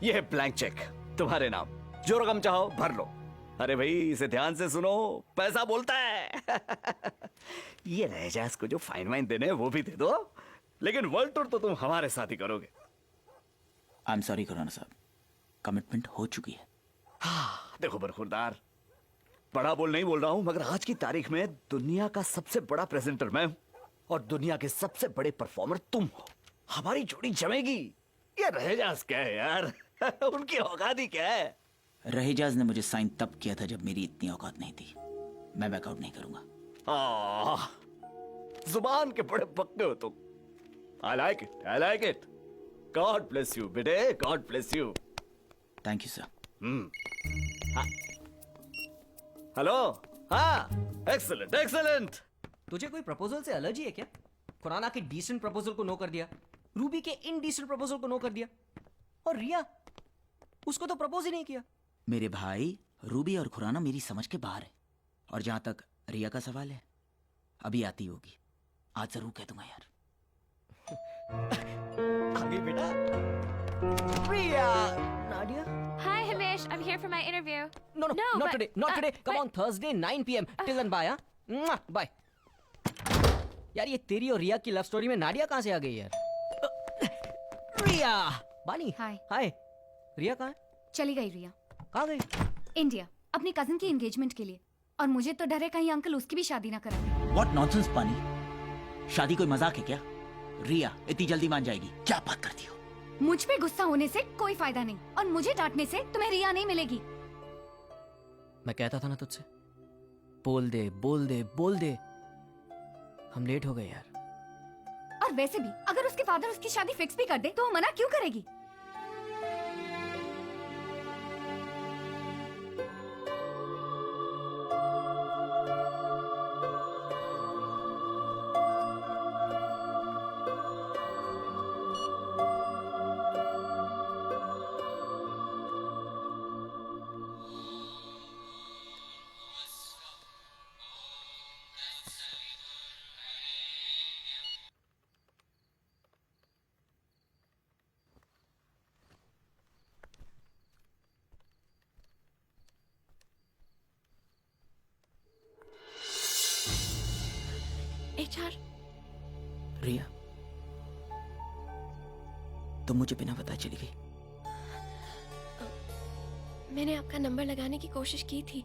ये है ब्लैंक चेक तुम्हारे नाम. जो रकम चाहो भर लो. अरे भाई इसे ध्यान से सुनो, पैसा बोलता है. ये रहेजाज को जो फाइन वाइन देने हैं वो भी दे दो. लेकिन वर्ल्ड टूर तो तुम हमारे साथ ही करोगे. आई एम सॉरी खुराना साहब, कमिटमेंट हो चुकी है. देखो बरखुरदार, बड़ा बोल नहीं बोल रहा हूं, मगर आज की तारीख में दुनिया का सबसे बड़ा प्रेजेंटर मैं हूं और दुनिया के सबसे बड़े परफॉर्मर तुम हो. हमारी जोड़ी जमेगी. ये रहेजाज क्या है यार? उनकी औकात ही क्या है? रहेजाज ने मुझे साइन तब किया था जब मेरी इतनी औकात नहीं थी. मैं बैकआउट नहीं करूंगा. जुबान के बड़े पक्के हो तुम. I like it, I like it. God bless you बेटे, God bless you. Thank you sir. Hello. हाँ, एक्सीलेंट एक्सीलेंट. तुझे कोई प्रपोजल से एलर्जी है क्या? खुराना के डिसेंट प्रपोजल को नो कर दिया, रूबी के इनडिसेंट प्रपोजल को नो कर दिया, और रिया उसको तो प्रपोज ही नहीं किया. मेरे भाई, रूबी और खुराना मेरी समझ के बाहर है. और जहां तक रिया का सवाल है, अभी आती होगी. आज जरूर कह दूंगा यार. आगे बेटा. रिया. Nadia. Hi, Himesh. I'm here for my interview. No, not but, today. Not today. Come on, Thursday, 9 p.m. Till then, bye, huh? Bye. यार ये तेरी और रिया की लव स्टोरी में नाडिया कहाँ से आ गई यार? रिया. बानी. हाय. हाय. रिया कहाँ है? चली गई रिया. कहाँ गई? इंडिया, अपनी कजिन की एंगेजमेंट के लिए. और मुझे तो डर है कहीं अंकल उसकी भी शादी ना करा दे. What nonsense पानी. शादी कोई मजाक है क्या? रिया इतनी जल्दी मान जाएगी? क्या बात करती हो? मुझ पे गुस्सा होने से कोई फायदा नहीं, और मुझे डांटने से तुम्हें रिया नहीं मिलेगी. मैं कहता था ना तुझसे, बोल दे बोल दे बोल दे. हम लेट हो गए यार. और वैसे भी अगर उसके फादर उसकी शादी फिक्स भी कर दे तो वो मना क्यों करेगी? HR. रिया, तुम मुझे बिना बताए चली गई. मैंने आपका नंबर लगाने की कोशिश की थी,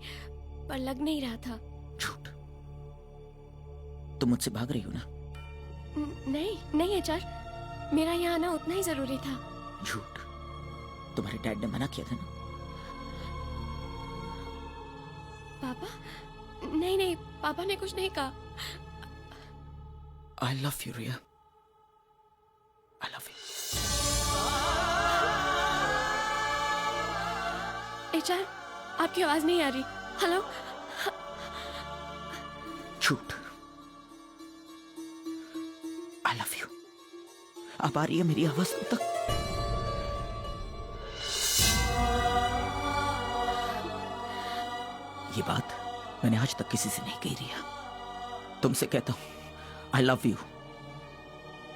पर लग नहीं रहा था. झूठ. तुम मुझसे भाग रही हो ना? नहीं HR, मेरा यहाँ आना उतना ही जरूरी था. झूठ. तुम्हारे डैड ने मना किया था ना? पापा? नहीं, पापा ने कुछ नहीं कहा. I love you, Riya. I love you. HR, आपकी आवाज नहीं आ रही. हेलो. झूठ. I love you. अब आ रही है मेरी आवाज तक. ये बात मैंने आज तक किसी से नहीं कही रिया. तुमसे कहता हूं, I love you.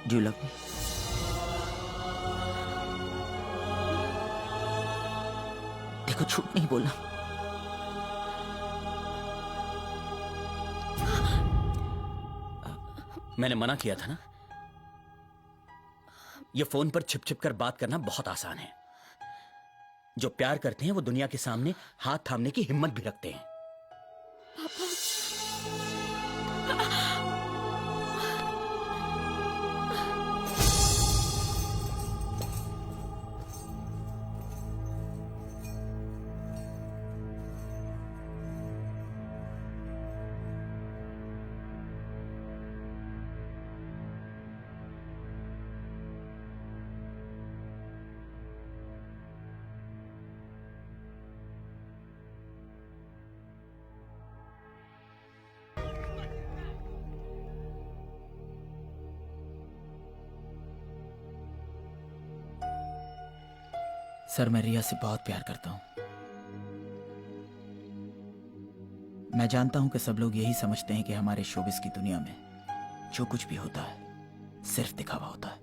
Do you love me? देखो, झूठ नहीं बोलना. मैंने मना किया था ना. ये फोन पर छिप छिप कर बात करना बहुत आसान है। जो प्यार करते हैं वो दुनिया के सामने हाथ थामने की हिम्मत भी रखते हैं। सर, मैं रिया से बहुत प्यार करता हूं। मैं जानता हूं कि सब लोग यही समझते हैं कि हमारे शोबिस की दुनिया में जो कुछ भी होता है सिर्फ दिखावा होता है,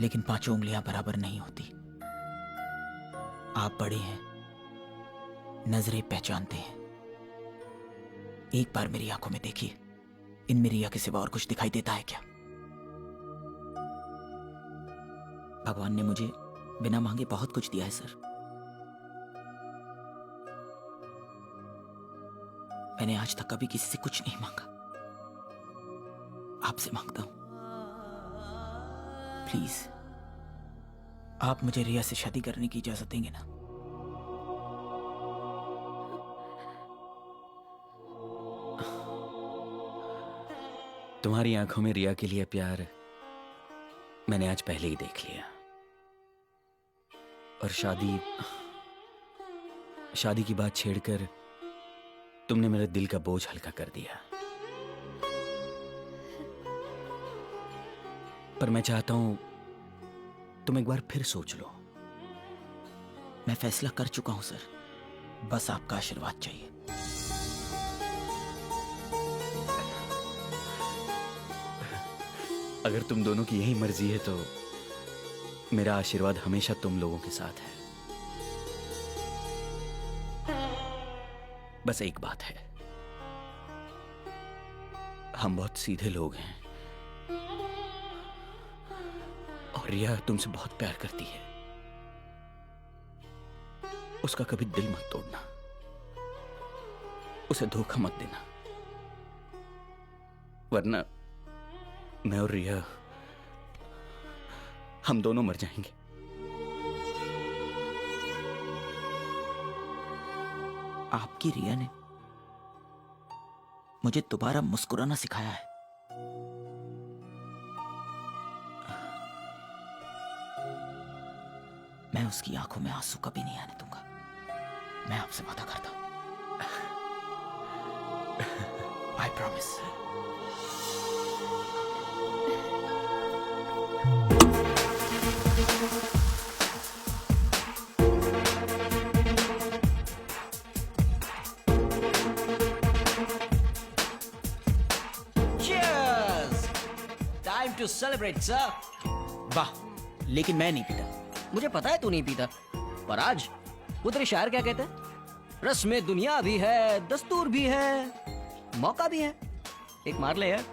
लेकिन पांचों उंगलियां बराबर नहीं होती। आप बड़े हैं, नजरें पहचानते हैं। एक बार मेरी आंखों में देखिए, इनमें रिया के सिवा और कुछ दिखाई देता है क्या? भगवान ने मुझे बिना मांगे बहुत कुछ दिया है सर। मैंने आज तक कभी किसी से कुछ नहीं मांगा। आपसे मांगता हूं, प्लीज आप मुझे रिया से शादी करने की इजाजत देंगे ना? तुम्हारी आंखों में रिया के लिए प्यार मैंने आज पहले ही देख लिया। और शादी की बात छेड़कर तुमने मेरे दिल का बोझ हल्का कर दिया। पर मैं चाहता हूं तुम एक बार फिर सोच लो। मैं फैसला कर चुका हूं सर, बस आपका आशीर्वाद चाहिए। अगर तुम दोनों की यही मर्जी है तो मेरा आशीर्वाद हमेशा तुम लोगों के साथ है। बस एक बात है, हम बहुत सीधे लोग हैं और रिया तुमसे बहुत प्यार करती है। उसका कभी दिल मत तोड़ना, उसे धोखा मत देना, वरना मैं और रिया हम दोनों मर जाएंगे। आपकी रिया ने मुझे दोबारा मुस्कुराना सिखाया है। मैं उसकी आंखों में आंसू कभी नहीं आने दूंगा। मैं आपसे वादा करता हूं। I promise. Time to celebrate, sir. वाह, लेकिन मैं नहीं पीता। मुझे पता है तू नहीं पीता, पर आज वो तेरे शायर क्या कहते हैं? रस्म दुनिया भी है, दस्तूर भी है, मौका भी है। एक मार ले यार।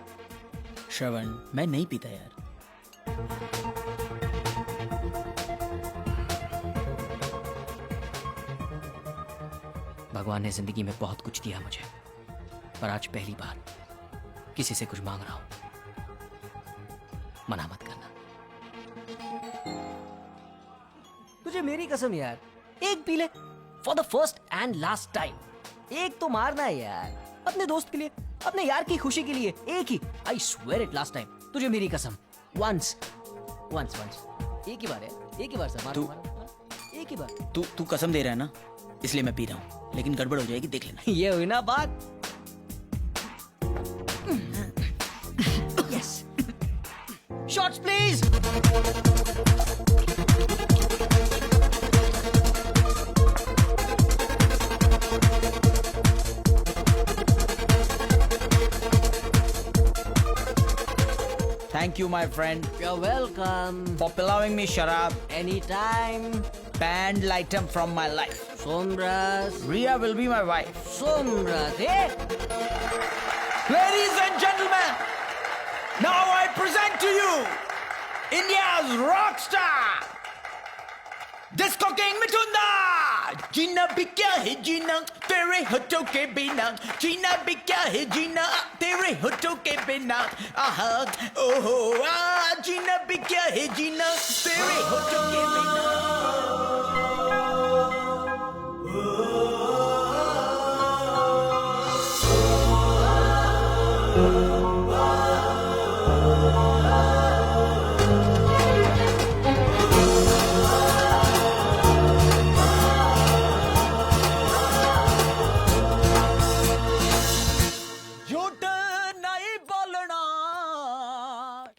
श्रवण, मैं नहीं पीता यार। भगवान ने जिंदगी में बहुत कुछ दिया मुझे, पर आज पहली बार किसी से कुछ मांग रहा हूं। मना मत करना। तुझे मेरी कसम यार, एक पी ले for the first and last time. एक तो मारना है यार, अपने दोस्त के लिए, अपने यार की खुशी के लिए। एक ही, I swear it, last time. तुझे मेरी कसम, वंस वंस वंस, एक ही बार है, एक ही बार सर, मारो मारो, एक ही बार। तू कसम दे रहा है ना, इसलिए मैं पी रहा हूं, लेकिन गड़बड़ हो जाएगी, देख लेना। ये हुई ना बात। Yes, shots please. Thank you, my friend. You're welcome. For allowing me sharab. Anytime. Banned item from my life. Somras. Riya will be my wife. Somras, eh? Ladies and gentlemen, Now I present to you India's rock star, Disco King Mitunda. जीना भी क्या है जीना तेरे होठों के बिना, जीना भी क्या है जीना तेरे होठों के बिना, आहा ओहो आ, जीना भी क्या है जीना तेरे होठों के बिना।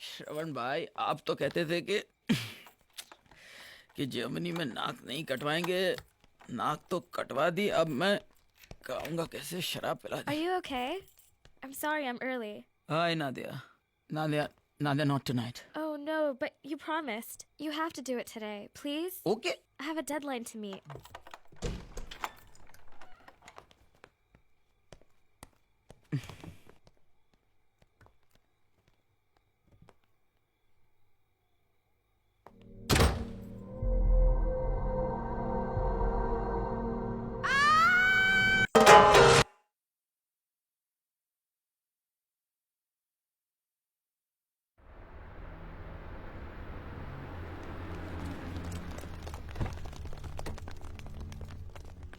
श्रवण भाई, आप तो कहते थे कि जर्मनी में नाक नहीं कटवाएंगे, नाक तो कटवा दी, अब मैं खाऊंगा कैसे, शराब पिला दी। Are you okay? I'm sorry I'm early. Hi Nadia, Nadia not tonight. Oh no, but you promised. You have to do it today, please. Okay. I have a deadline to meet.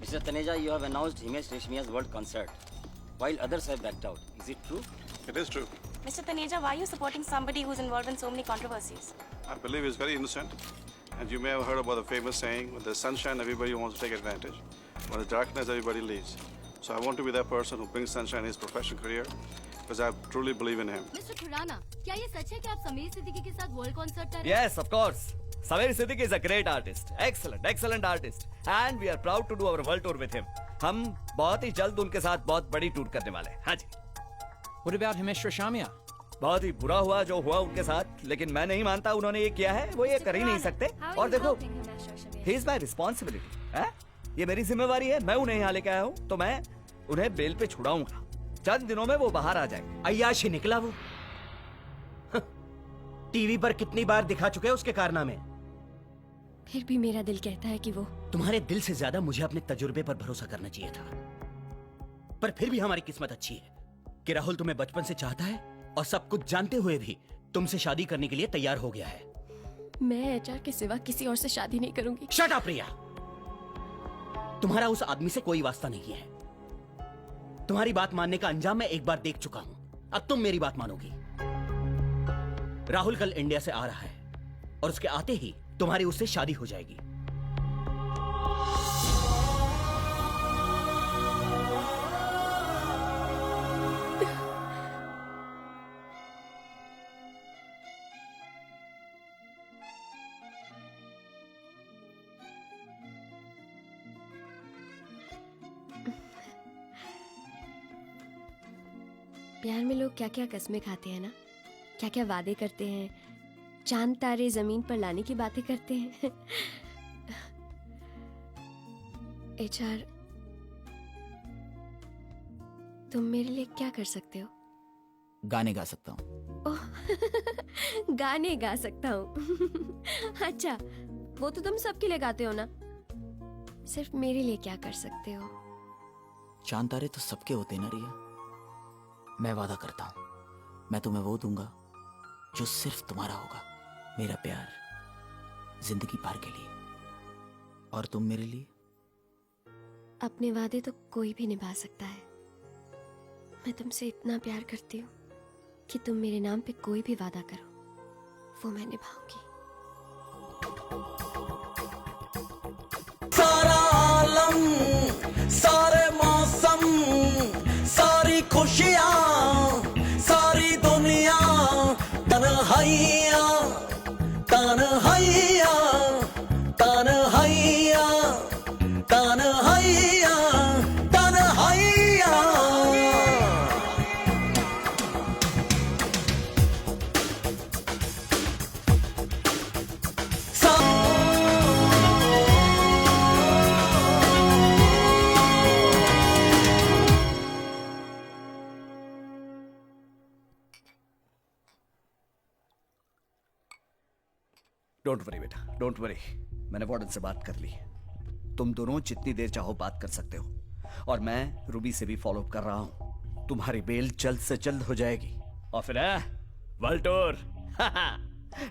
Mr. Taneja, you have announced Himesh Reshmiya's world concert, while others have backed out. Is it true? It is true. Mr. Taneja, why are you supporting somebody who's involved in so many controversies? I believe he's very innocent. And you may have heard about the famous saying, with the sunshine, everybody wants to take advantage. When the darkness, everybody leaves. So I want to be that person who brings sunshine in his professional career, because I truly believe in him. Mr. Khurana, क्या ये सच है कि आप समीर सिद्दीकी के साथ वर्ल्ड कॉन्सर्ट कर रहे हैं? Yes, of course. Sameer Siddiqui is a great artist. Excellent artist. And we are proud to do our world tour with him. हम बहुत ही जल्द उनके साथ बहुत बड़ी टूर करने वाले हैं। हाँ जी। What about Himesh Reshammiya? बहुत ही बुरा हुआ जो हुआ उनके साथ, लेकिन मैं नहीं मानता उन्होंने ये किया है, वो ये कर ही नहीं सकते। और देखो, he is my responsibility. ये मेरी जिम्मेवारी है, मैं उन्हें यहाँ लेके आया हूँ, तो मैं उन्हें बेल पे छुड़ाऊंगा। चंद दिनों में वो बाहर आ जाएंगे। अय्याशी निकला वो। टीवी पर कितनी बार दिखा चुके हैं उसके कारनामे। फिर भी मेरा दिल कहता है कि वो तुम्हारे दिल से ज्यादा मुझे अपने तजुर्बे पर भरोसा करना चाहिए था। पर फिर भी हमारी किस्मत अच्छी है कि राहुल तुम्हें बचपन से चाहता है और सब कुछ जानते हुए भी तुमसे शादी करने के लिए तैयार हो गया है। मैं एचआर के सिवा किसी और से शादी नहीं करूंगी। शट अप प्रिया, तुम्हारा उस आदमी से कोई वास्ता नहीं है। तुम्हारी बात मानने का अंजाम मैं एक बार देख चुका हूं, अब तुम मेरी बात मानोगी। राहुल कल इंडिया से आ रहा है और उसके आते ही तुम्हारी उससे शादी हो जाएगी। प्यार में लोग क्या क्या कस्में खाते हैं ना, क्या क्या वादे करते हैं, चांद तारे जमीन पर लाने की बातें करते हैं। एचआर, तुम मेरे लिए क्या कर सकते हो? गाने गा सकता हूँ। गाने गा सकता हूँ। अच्छा, वो तो तुम सबके लिए गाते हो ना, सिर्फ मेरे लिए क्या कर सकते हो? चांद तारे तो सबके होते हैं ना रिया। मैं वादा करता हूँ, मैं तुम्हें वो दूंगा जो सिर्फ तुम्हारा होगा, मेरा प्यार जिंदगी भर के लिए। और तुम मेरे लिए? अपने वादे तो कोई भी निभा सकता है। मैं तुमसे इतना प्यार करती हूँ कि तुम मेरे नाम पे कोई भी वादा करो, वो मैं निभाऊंगी। सारा आलम, सारे मौसम, सारी खुशियाँ, सारी दुनिया, तन्हाइयाँ, तन्हाइयाँ, तन्हाइयाँ, तन्हाइयाँ, तन्हाइयाँ। डोंट वरी बेटा, डोंट वरी। मैंने वार्डन से बात कर ली। तुम दोनों जितनी देर चाहो बात कर सकते हो, और मैं रूबी से भी फॉलो अप कर रहा हूं। तुम्हारी बेल जल्द से जल्द हो जाएगी, और फिर वर्ल्ड टूर।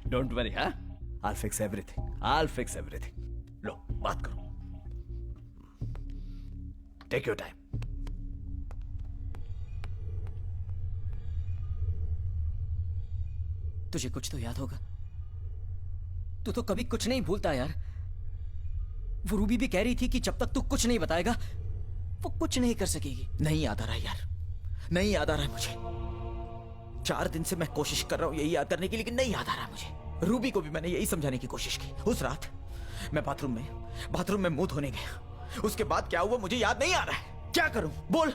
Don't worry. हाँ, I'll fix everything. I'll fix everything. लो, बात करो। Take your time. तुझे कुछ तो याद होगा। तू तो कभी कुछ नहीं भूलता यार। वो रूबी भी कह रही थी कि जब तक तू कुछ नहीं बताएगा वो कुछ नहीं कर सकेगी। नहीं याद आ रहा है यार, नहीं याद आ रहा है मुझे। 4 दिन से मैं कोशिश कर रहा हूं यही याद करने की, लेकिन नहीं याद आ रहा है मुझे। रूबी को भी मैंने यही समझाने की कोशिश की। उस रात मैं बाथरूम में मुंह धोने गया। उसके बाद क्या हुआ मुझे याद नहीं आ रहा है। क्या करूं बोल।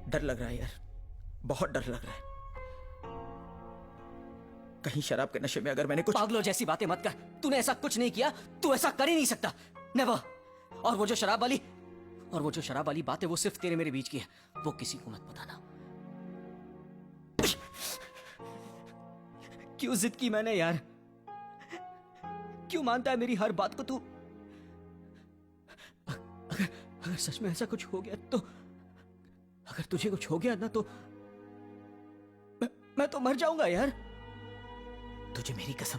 डर लग रहा है यार, बहुत डर लग रहा है। कहीं शराब के नशे में अगर मैंने कुछ। पागलों जैसी बातें मत कर। तूने ऐसा कुछ नहीं किया, तू ऐसा कर ही नहीं सकता। नेवर। और वो जो शराब वाली बात है वो सिर्फ तेरे मेरे बीच की है, वो किसी को मत बताना। क्यों जिद की मैंने यार? क्यों मानता है मेरी हर बात को तू? अगर सच में ऐसा कुछ हो गया तो, अगर तुझे कुछ हो गया ना तो मैं तो मर जाऊंगा यार। तुझे मेरी कसम,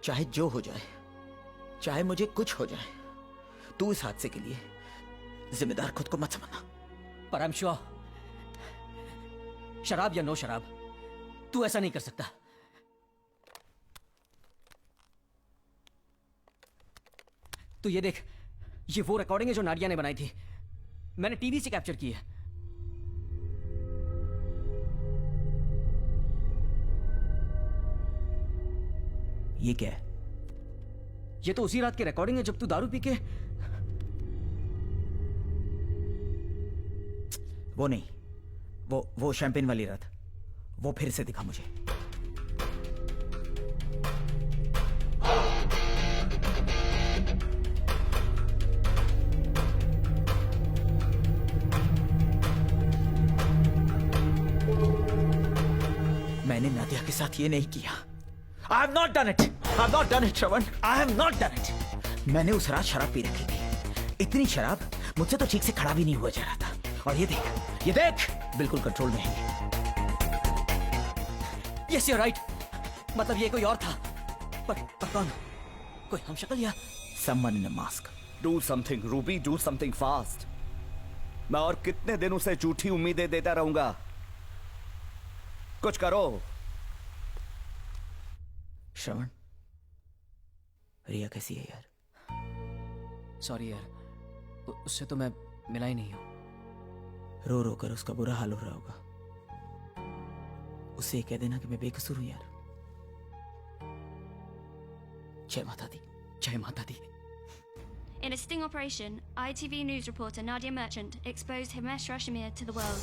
चाहे जो हो जाए, चाहे मुझे कुछ हो जाए, तू इस हादसे के लिए जिम्मेदार खुद को मत समझना। पर आई एम श्योर, शराब या नो शराब, तू ऐसा नहीं कर सकता। तू ये देख, ये वो रिकॉर्डिंग है जो नाडिया ने बनाई थी। मैंने टीवी से कैप्चर की है। ये क्या है? ये तो उसी रात की रिकॉर्डिंग है जब तू दारू पी के। वो नहीं, वो शैंपेन वाली रात। वो फिर से दिखा मुझे। मैंने नादिया के साथ ये नहीं किया। I have not done it. I have not done it, Shravan. I have not done it. मैंने उस रात शराब पी रखी थी। इतनी शराब मुझसे तो ठीक से खड़ा भी नहीं हुआ जा रहा था। और ये देख, बिल्कुल कंट्रोल में है। Yes, you're right. मतलब ये कोई और था। पर कौन? कोई हमशक्ल या? Someone in a mask. Do something, Ruby, do something fast. मैं और कितने दिन उसे झूठी उम्मीदें देता रहूंगा? कुछ करो। श्रवण, रिया कैसी है यार? सॉरी यार, उससे तो मैं मिला ही नहीं हूं। रो रो कर उसका बुरा हाल हो रहा होगा। उससे कह देना कि मैं बेकसूर हूं यार। जय माता दी, जय माता दी। In a sting operation, ITV news reporter Nadia Merchant exposed Himesh Reshammiya to the world.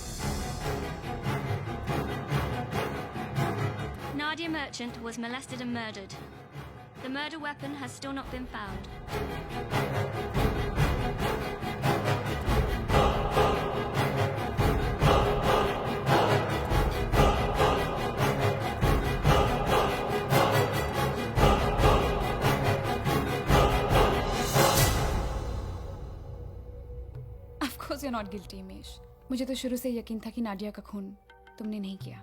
Nadia Merchant was molested and murdered. The murder weapon has still not been found. Of course you're not guilty, Himesh. मुझे तो शुरू से यकीन था कि नाडिया का खून तुमने नहीं किया।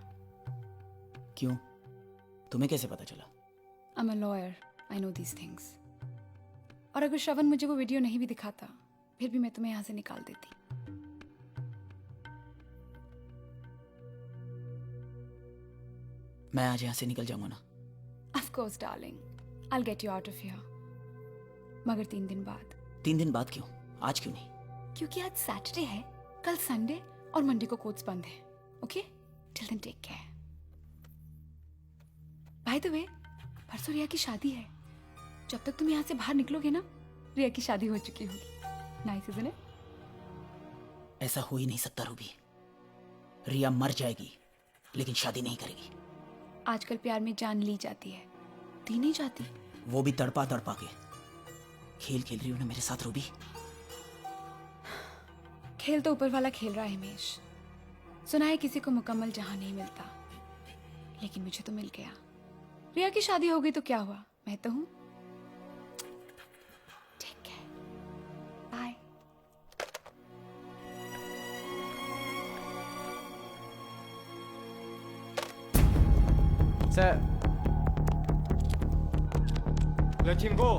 क्यों? तुम्हें कैसे पता चला? I'm a lawyer. I know these things. और अगर श्रवण मुझे वो वीडियो नहीं भी दिखाता, फिर भी मैं तुम्हें यहाँ से निकाल देती। मैं आज यहाँ से निकल जाऊंगा ना? Of course, darling. I'll get you out of here. मगर 3 दिन बाद। 3 दिन बाद क्यों? आज क्यों नहीं? क्योंकि आज सैटरडे है, कल संडे और मंडे को कोर्ट्स बंद है। Okay? Till then take care. By the way, परसों रिया की शादी है। जब तक तुम यहाँ से बाहर निकलोगे ना, रिया की शादी हो चुकी होगी। Nice isn't it? ऐसा हो ही नहीं सकता रूबी। रिया मर जाएगी, लेकिन शादी नहीं करेगी। आजकल प्यार में जान ली जाती है, दी नहीं जाती। वो भी तड़पा तड़पा के। खेल खेल रही हो ना मेरे साथ रूबी? खेल तो ऊपर वाला खेल रहा है हिमेश। सुना है किसी को मुकम्मल जहां नहीं मिलता, लेकिन मुझे तो मिल गया। रिया की शादी हो गई तो क्या हुआ, मैं तो हूं। ठीक है, bye. Sir, let him go.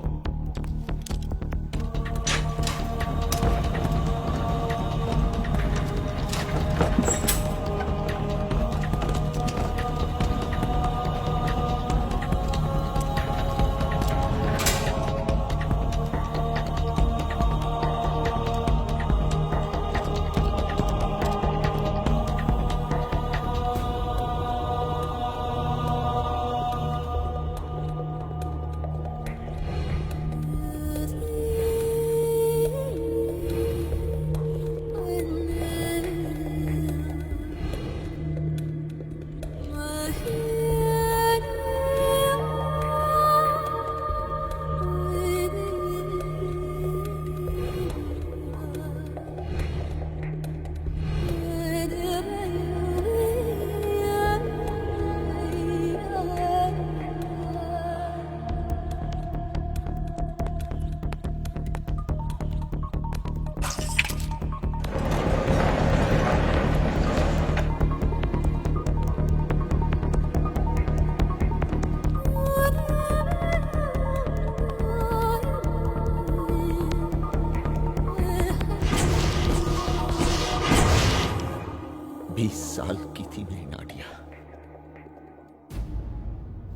साल की थी मेरी Nadia.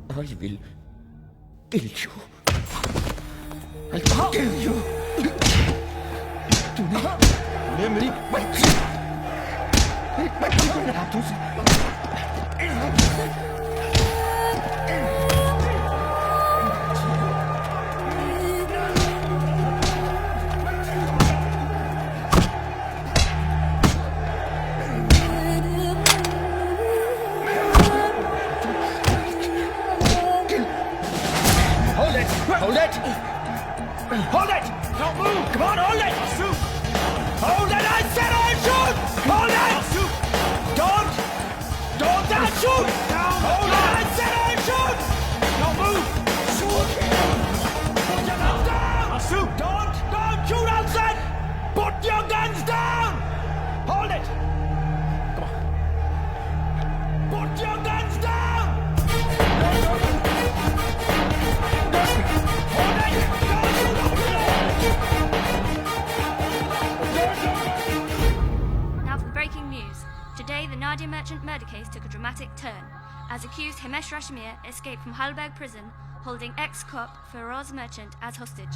I will kill you. I'll kill you. तूने मेरी बच्ची को हाथों से Hold it! Hold it! Don't move! Come on, hold it! Hold it! I said I'll shoot! Hold it! Don't shoot! Hold it! I said I'll shoot! Don't move! Put your guns down! Don't shoot outside! Put your guns down! Hold it! Come on. Put your guns down! Now for breaking news. Today, the Nadia Merchant murder case took a dramatic turn, as accused Himesh Rashmir escaped from Halberg prison, holding ex-cop Feroz Merchant as hostage.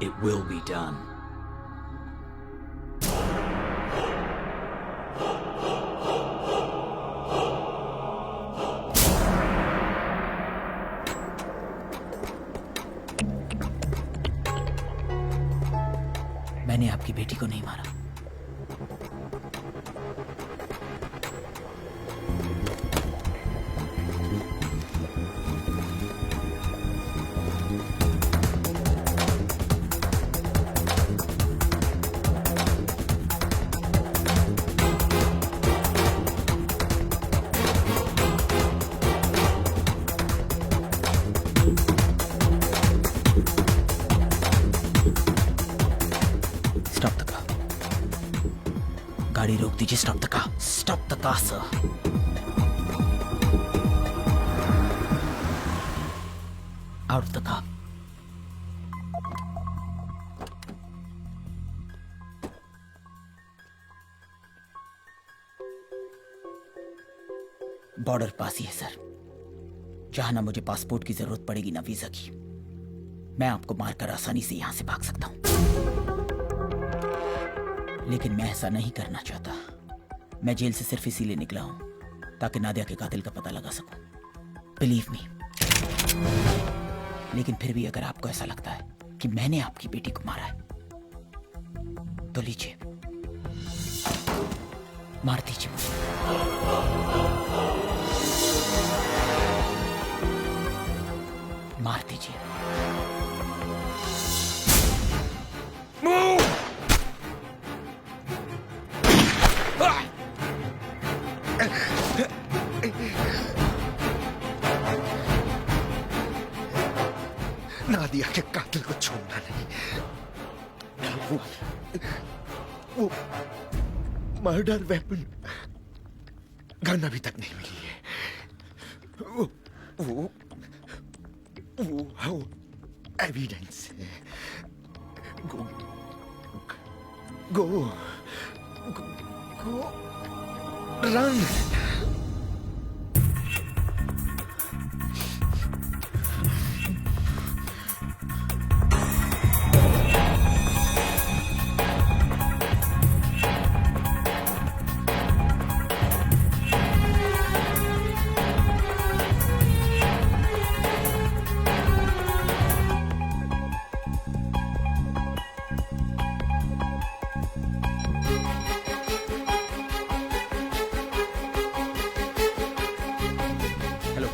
It will be done. मैंने आपकी बेटी को नहीं मारा। Stop the car. गाड़ी रोक दीजिए. Stop the car. Stop the car, sir. Out of the car. Border पास ही है सर, जहां ना मुझे पासपोर्ट की जरूरत पड़ेगी ना वीजा की. मैं आपको मारकर आसानी से यहां से भाग सकता हूं, लेकिन मैं ऐसा नहीं करना चाहता. मैं जेल से सिर्फ इसीलिए निकला हूं ताकि नादिया के कातिल का पता लगा सकूं. Believe me. लेकिन फिर भी अगर आपको ऐसा लगता है कि मैंने आपकी बेटी को मारा है तो लीजिए, मार दीजिए मुझे। मार दीजिए। नादिया के कातिल को छोड़ना नहीं। वो मर्डर वेपन गन अभी तक नहीं मिली है। वो एविडेंस है। गो गो गो गो रन।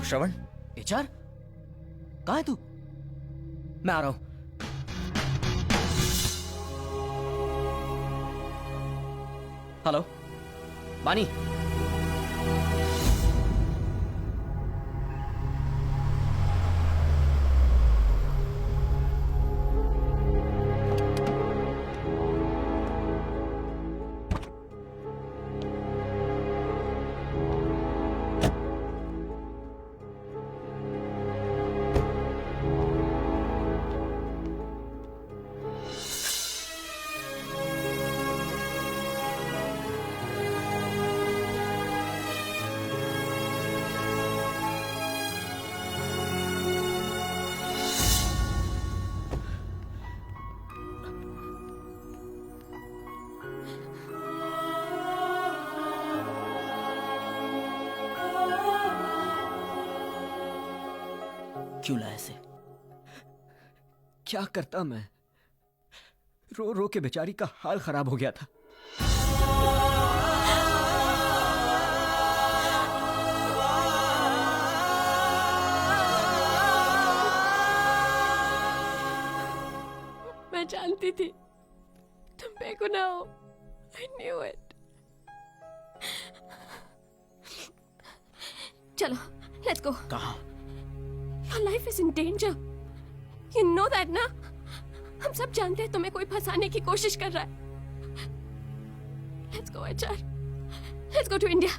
श्रवण, एचआर, कहाँ है तू? मैं आ रहा हूं। हेलो, बानी। क्यों लाया इसे? क्या करता मैं? रो रो के बेचारी का हाल खराब हो गया था। मैं जानती थी तुम बेगुनाह हो। I knew it. चलो, let's go. कहाँ? Your life is in danger. You know that ना? हम सब जानते हैं तुम्हें कोई फंसाने की कोशिश कर रहा है। Let's go, HR. Let's go to India.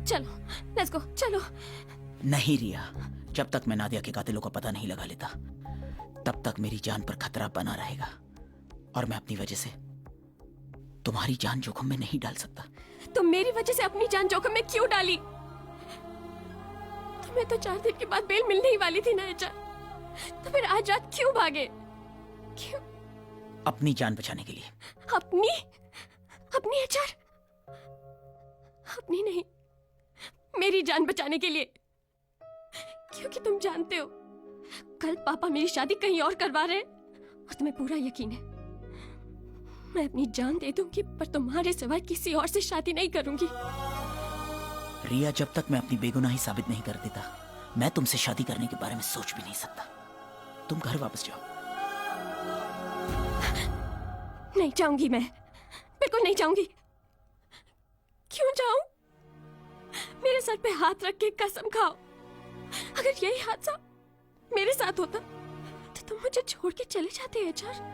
चलो, let's go. चलो। नहीं रिया, जब तक मैं नादिया के कातिलों का पता नहीं लगा लेता, तब तक मेरी जान पर खतरा बना रहेगा और मैं अपनी वजह से तुम्हारी जान जोखिम में नहीं डाल सकता। तुम मेरी वजह से अपनी जान जोखिम में क्यों डाली? तुम्हें तो 4 दिन के बाद बेल मिलने ही वाली थी ना एचआर, तो फिर आज रात क्यों भागे? क्यों? अपनी जान बचाने के लिए। अपनी? अपनी एचआर? अपनी नहीं, मेरी जान बचाने के लिए। क्योंकि तुम जानते हो कल पापा मेरी शादी कहीं और करवा रहे हैं और तुम्हें पूरा यकीन है मैं अपनी जान दे दूंगी, पर तुम्हारे सिवाय किसी और से शादी नहीं करूंगी। रिया, जब तक मैं अपनी बेगुनाही साबित नहीं कर देता, मैं तुमसे शादी करने के बारे में सोच भी नहीं सकता। तुम घर वापस जाओ। नहीं जाऊंगी मैं, बिल्कुल नहीं जाऊंगी। क्यों जाऊं? मेरे सर पे हाथ रख के कसम खाओ, अगर यही हादसा मेरे साथ होता तो तुम मुझे छोड़ के चले जाते एचआर।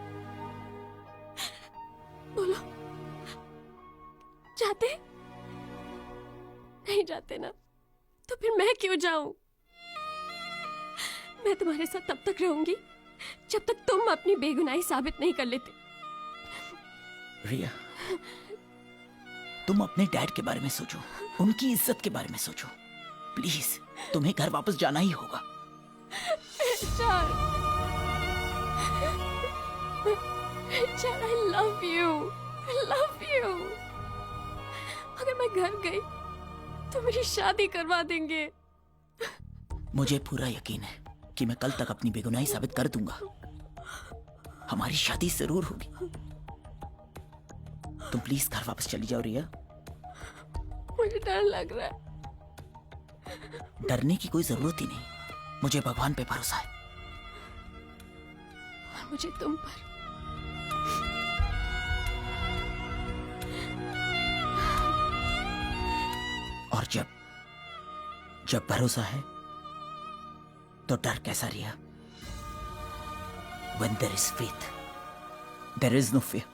बोलो, जाते? नहीं जाते ना, तो फिर मैं क्यों जाऊं? मैं तुम्हारे साथ तब तक रहूंगी जब तक तुम अपनी बेगुनाही साबित नहीं कर लेते। रिया, तुम अपने डैड के बारे में सोचो, उनकी इज्जत के बारे में सोचो। प्लीज, तुम्हें घर वापस जाना ही होगा। I love you. I love you. अगर मैं घर गई तो मेरी शादी करवा देंगे। मुझे पूरा यकीन है कि मैं कल तक अपनी बेगुनाही साबित कर दूंगा। हमारी शादी जरूर होगी। तुम प्लीज घर वापस चली जाओ रिया, मुझे डर लग रहा है। डरने की कोई जरूरत ही नहीं, मुझे भगवान पे भरोसा है। और मुझे तुम पर। और जब भरोसा है तो डर कैसा रिया? When there is faith, there is no fear.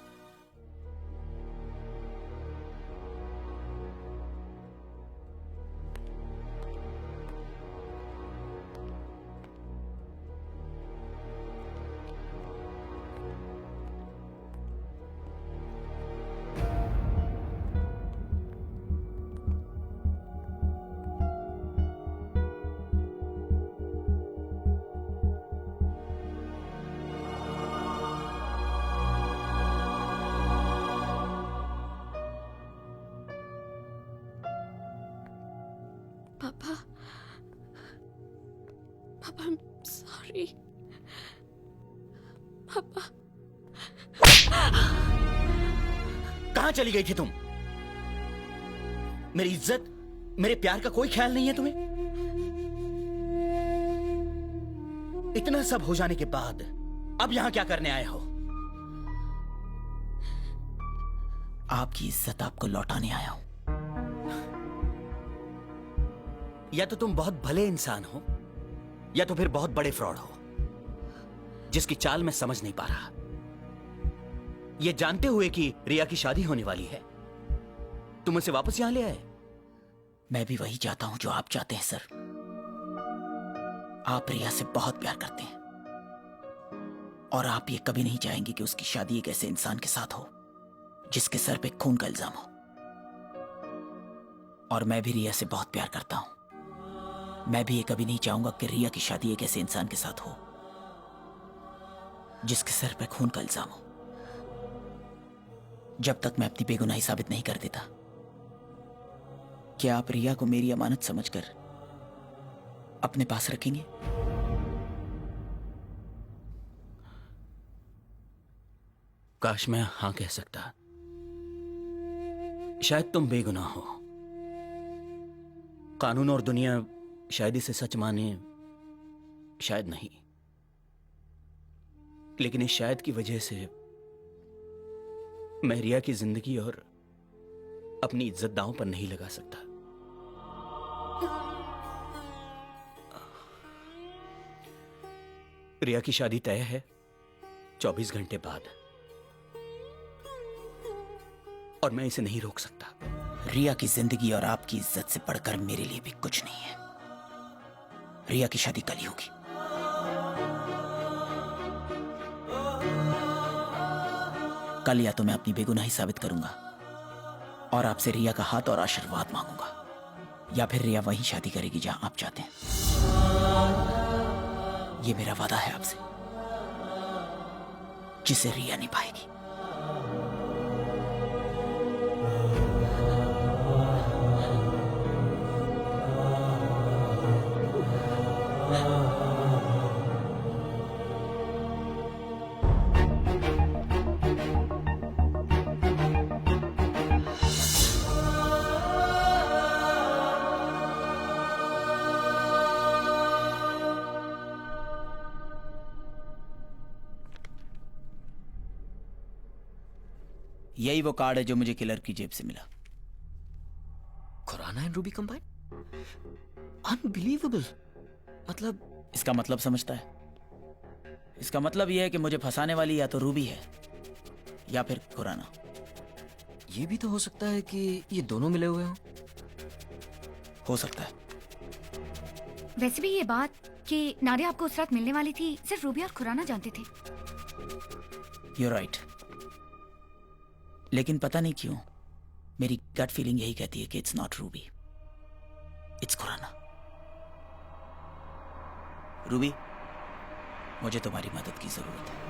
पापा, I'm sorry. पापा। कहां चली गई थी तुम? मेरी इज्जत, मेरे प्यार का कोई ख्याल नहीं है तुम्हें? इतना सब हो जाने के बाद अब यहां क्या करने आए हो? आपकी इज्जत आपको लौटाने आया हूं। या तो तुम बहुत भले इंसान हो या तो फिर बहुत बड़े फ्रॉड हो, जिसकी चाल मैं समझ नहीं पा रहा। ये जानते हुए कि रिया की शादी होने वाली है, तुम उसे वापस यहां ले आए। मैं भी वही चाहता हूं जो आप चाहते हैं सर। आप रिया से बहुत प्यार करते हैं और आप ये कभी नहीं चाहेंगे कि उसकी शादी एक ऐसे इंसान के साथ हो जिसके सर पे खून का इल्जाम हो। और मैं भी रिया से बहुत प्यार करता हूं। मैं भी ये कभी नहीं चाहूंगा कि रिया की शादी एक ऐसे इंसान के साथ हो जिसके सर पे खून का इल्जाम हो। जब तक मैं अपनी बेगुनाही साबित नहीं कर देता, क्या आप रिया को मेरी अमानत समझकर अपने पास रखेंगे? काश मैं हां कह सकता। शायद तुम बेगुनाह हो। कानून और दुनिया शायद इसे सच माने, शायद नहीं। लेकिन इस शायद की वजह से मैं रिया की जिंदगी और अपनी इज्जत दांव पर नहीं लगा सकता। रिया की शादी तय है 24 घंटे बाद, और मैं इसे नहीं रोक सकता। रिया की जिंदगी और आपकी इज्जत से बढ़कर मेरे लिए भी कुछ नहीं है। रिया की शादी कल ही होगी। कल या तो मैं अपनी बेगुनाही साबित करूंगा और आपसे रिया का हाथ और आशीर्वाद मांगूंगा, या फिर रिया वहीं शादी करेगी जहां आप चाहते हैं। ये मेरा वादा है आपसे, जिसे रिया निभाएगी। यही वो कार्ड है जो मुझे किलर की जेब से मिला। Khurana and Ruby combine? Unbelievable. मतलब इसका मतलब समझता है? इसका मतलब यह है कि मुझे फंसाने वाली या तो रूबी है या फिर खुराना। ये भी तो हो सकता है कि ये दोनों मिले हुए हों। हो सकता है। वैसे भी ये बात कि नाडिया आपको उस रात मिलने वाली थी सिर्फ रूबी और खुराना जानते थे। You're right। लेकिन पता नहीं क्यों मेरी गट फीलिंग यही कहती है कि it's not Ruby, it's Khurana. Ruby, मुझे तुम्हारी मदद की जरूरत है।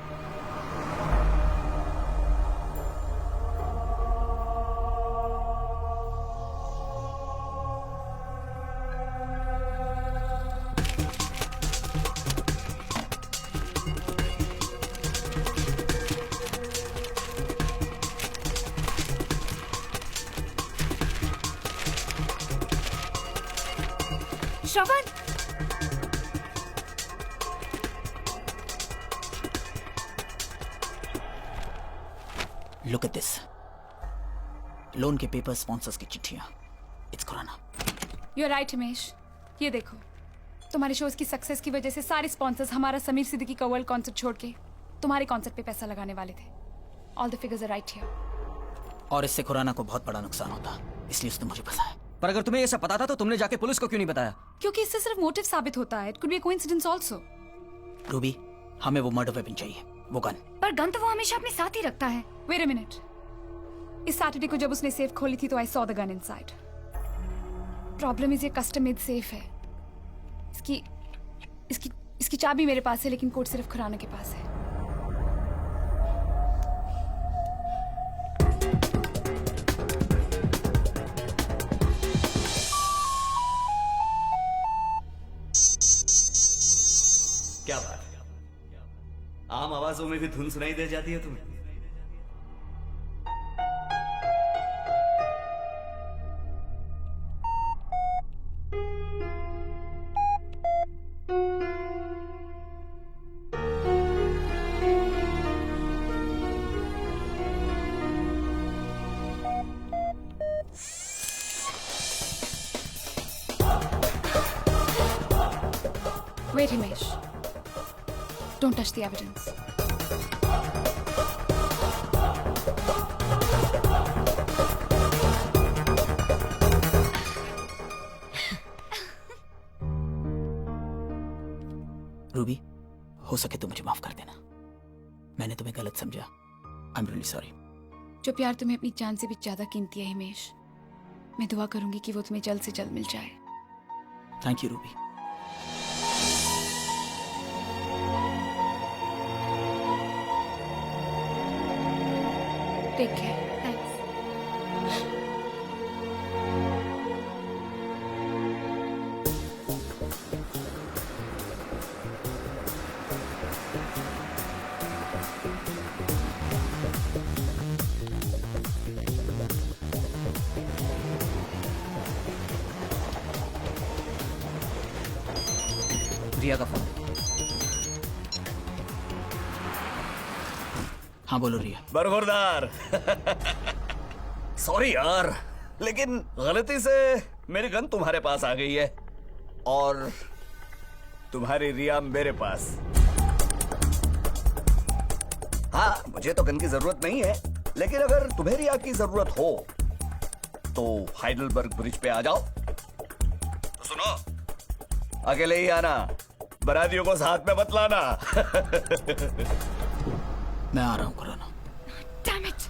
Shravan, look at this, loan के पेपर, स्पॉन्सर्स की चिट्ठियां। It's Khurana. You are right Himesh, ये देखो, तुम्हारे शोज की सक्सेस की वजह से सारे स्पॉन्सर्स हमारा समीर सिद्दीकी का वर्ल्ड कॉन्सर्ट छोड़ के तुम्हारे कॉन्सर्ट पे पैसा लगाने वाले थे। All the figures are right here. और इससे खुराना को बहुत बड़ा नुकसान होता, इसलिए उसने मुझे फंसाया। पर अगर तुम्हें ये सब पता था तो तुमने जाके पुलिस को क्यों नहीं बताया? क्योंकि इससे सिर्फ मोटिव साबित होता है। It could be a coincidence also. Ruby, हमें वो मर्डर वेपन चाहिए, वो गन। पर गन तो वो हमेशा अपने साथ ही रखता है। वेट अ मिनट, इस सैटरडे को जब उसने सेफ खोली थी तो I saw the gun inside. Problem is ये कस्टम मेड सेफ है। इसकी इसकी इसकी चाबी मेरे पास है, लेकिन कोड सिर्फ खुराना के पास है। क्या बात है, आम आवाजों में भी धुन सुनाई दे जाती है तुम्हें? Wait, Himesh. Don't touch the evidence. Ruby, हो सके तो मुझे माफ कर देना। मैंने तुम्हें गलत समझा। I am really sorry. जो प्यार तुम्हें अपनी जान से भी ज्यादा कीमती है हिमेश, मैं दुआ करूंगी कि वो तुम्हें जल्द से जल्द मिल जाए। Thank you Ruby. Take care. Thanks. Riya का फोन। हाँ बोलो रिया। बरगुरदार। सॉरी यार, लेकिन गलती से मेरी गन तुम्हारे पास आ गई है और तुम्हारी रिया मेरे पास। हाँ, मुझे तो गन की जरूरत नहीं है, लेकिन अगर तुम्हें रिया की जरूरत हो तो हाइडलबर्ग ब्रिज पे आ जाओ। तो सुनो, अकेले ही आना, बरातियों को साथ में मत लाना। मैं आ रहा हूं खुराना। Damn it!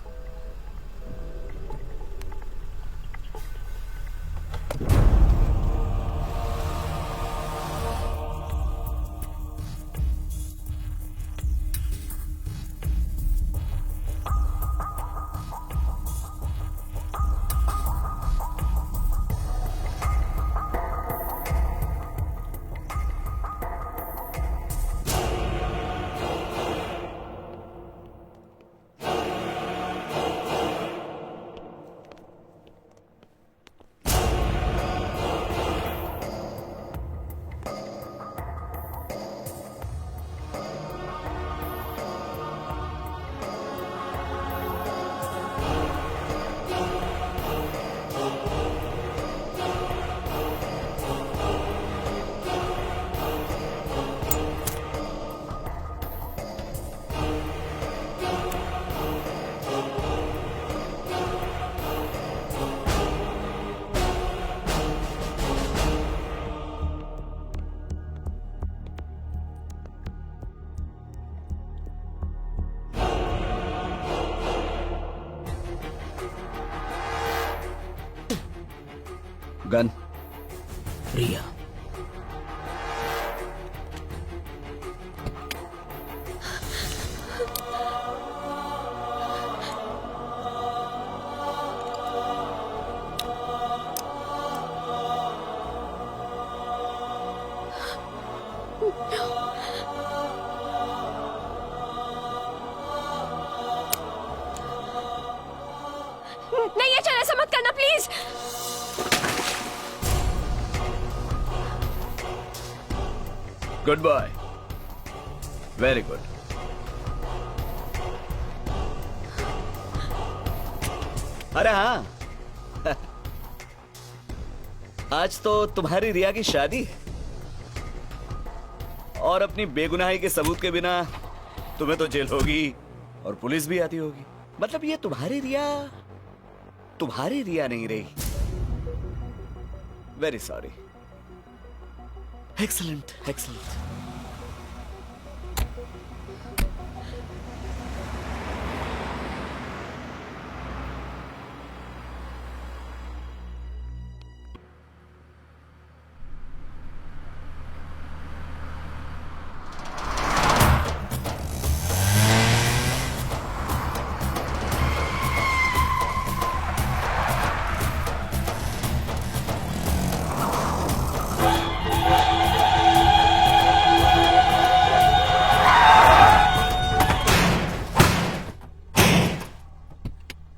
गन। रिया। नहीं, ये चल, ऐसा मत करना please. Good boy, very good. अरे हाँ, आज तो तुम्हारी रिया की शादी है और अपनी बेगुनाही के सबूत के बिना तुम्हें तो जेल होगी और पुलिस भी आती होगी। मतलब ये तुम्हारी रिया नहीं रही। Very sorry. Excellent, excellent.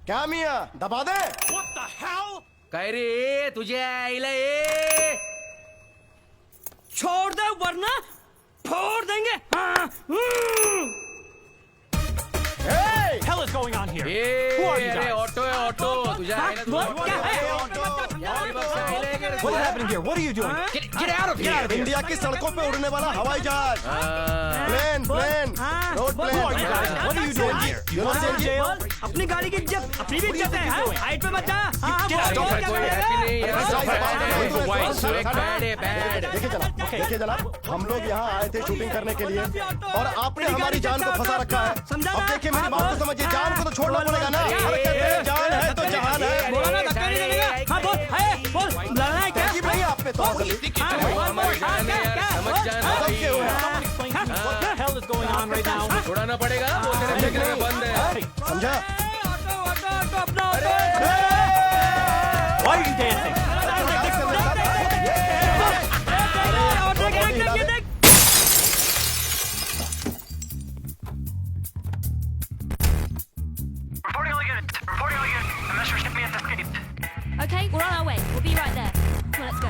क्या मियां, दबा दे। What the hell? काय रे तुझे आईला ए छोड़ दे वरना फोड़ देंगे। हाँ। Hey! Hell is going on here? Who are you guys? Auto है ऑटो तुझे आईला क्या है? What is happening here? What are you doing? Get out of here! India की सड़कों पे उड़ने वाला हवाई जहाज, plane, road Who are you guys? What are you doing here? You want to go to jail? अपनी गाड़ी की इज्जत अपनी भी इज्जत है। हाइट पे मत जा। Get out of here. देखिए जनाब, हम लोग यहाँ आए थे शूटिंग करने के लिए और आपने हमारी जान को फंसा रखा है। अब देखिए मेरी बात को समझिए, जान को तो छोड़ना पड़ेगा ना। अरे कहते हैं जान है तो जहान है। नहीं आप पे तो What the hell is going on right now? उड़ाना पड़ेगा, वो तेरे देखने में बंद है। समझा? Why are you dancing? Okay, we're on our way. We'll be right there. Come on, let's go.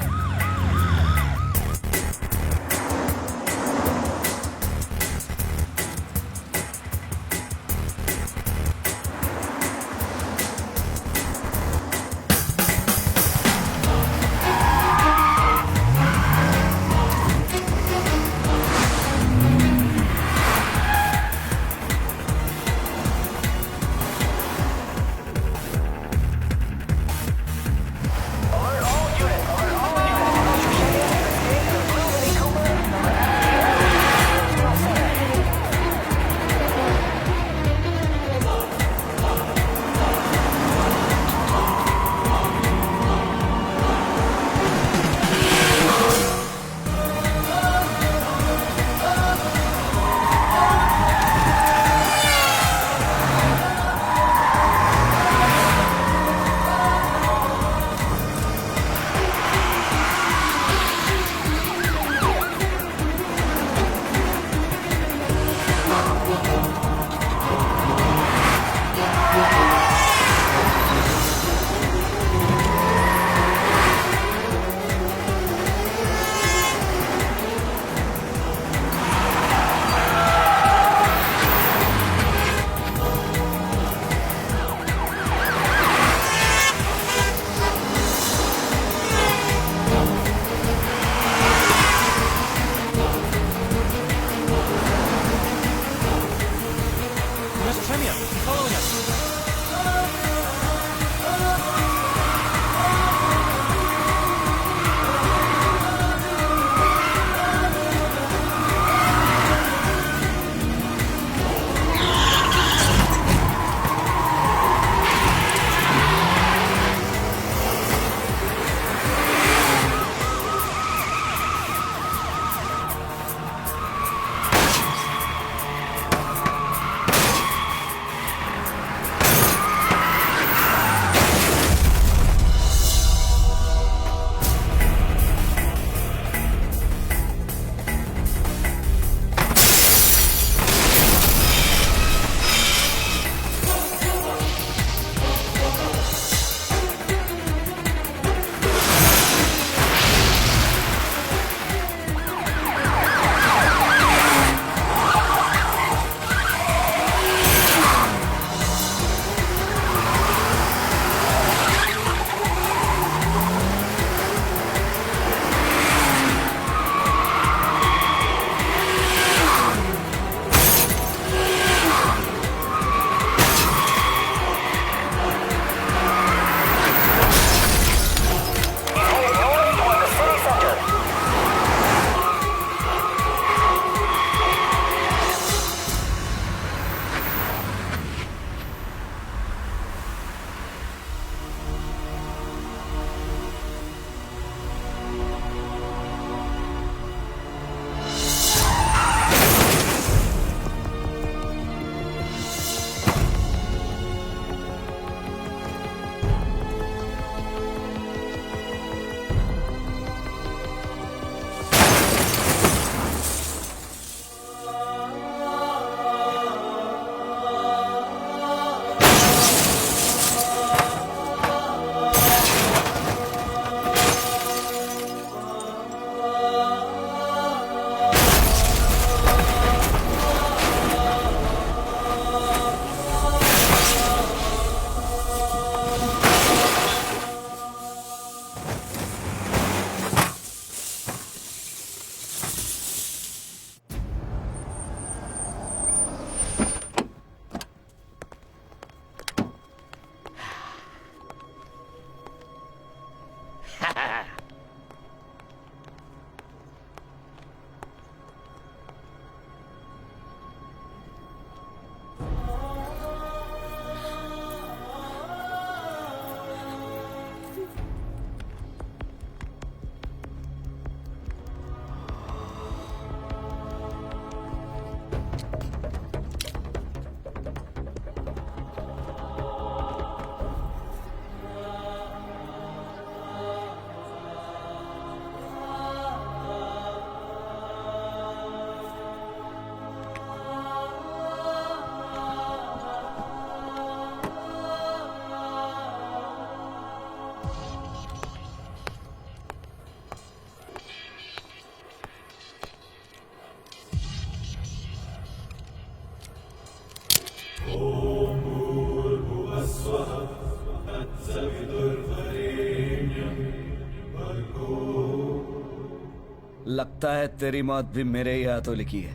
लगता है तेरी मौत भी मेरे ही हाथों लिखी है।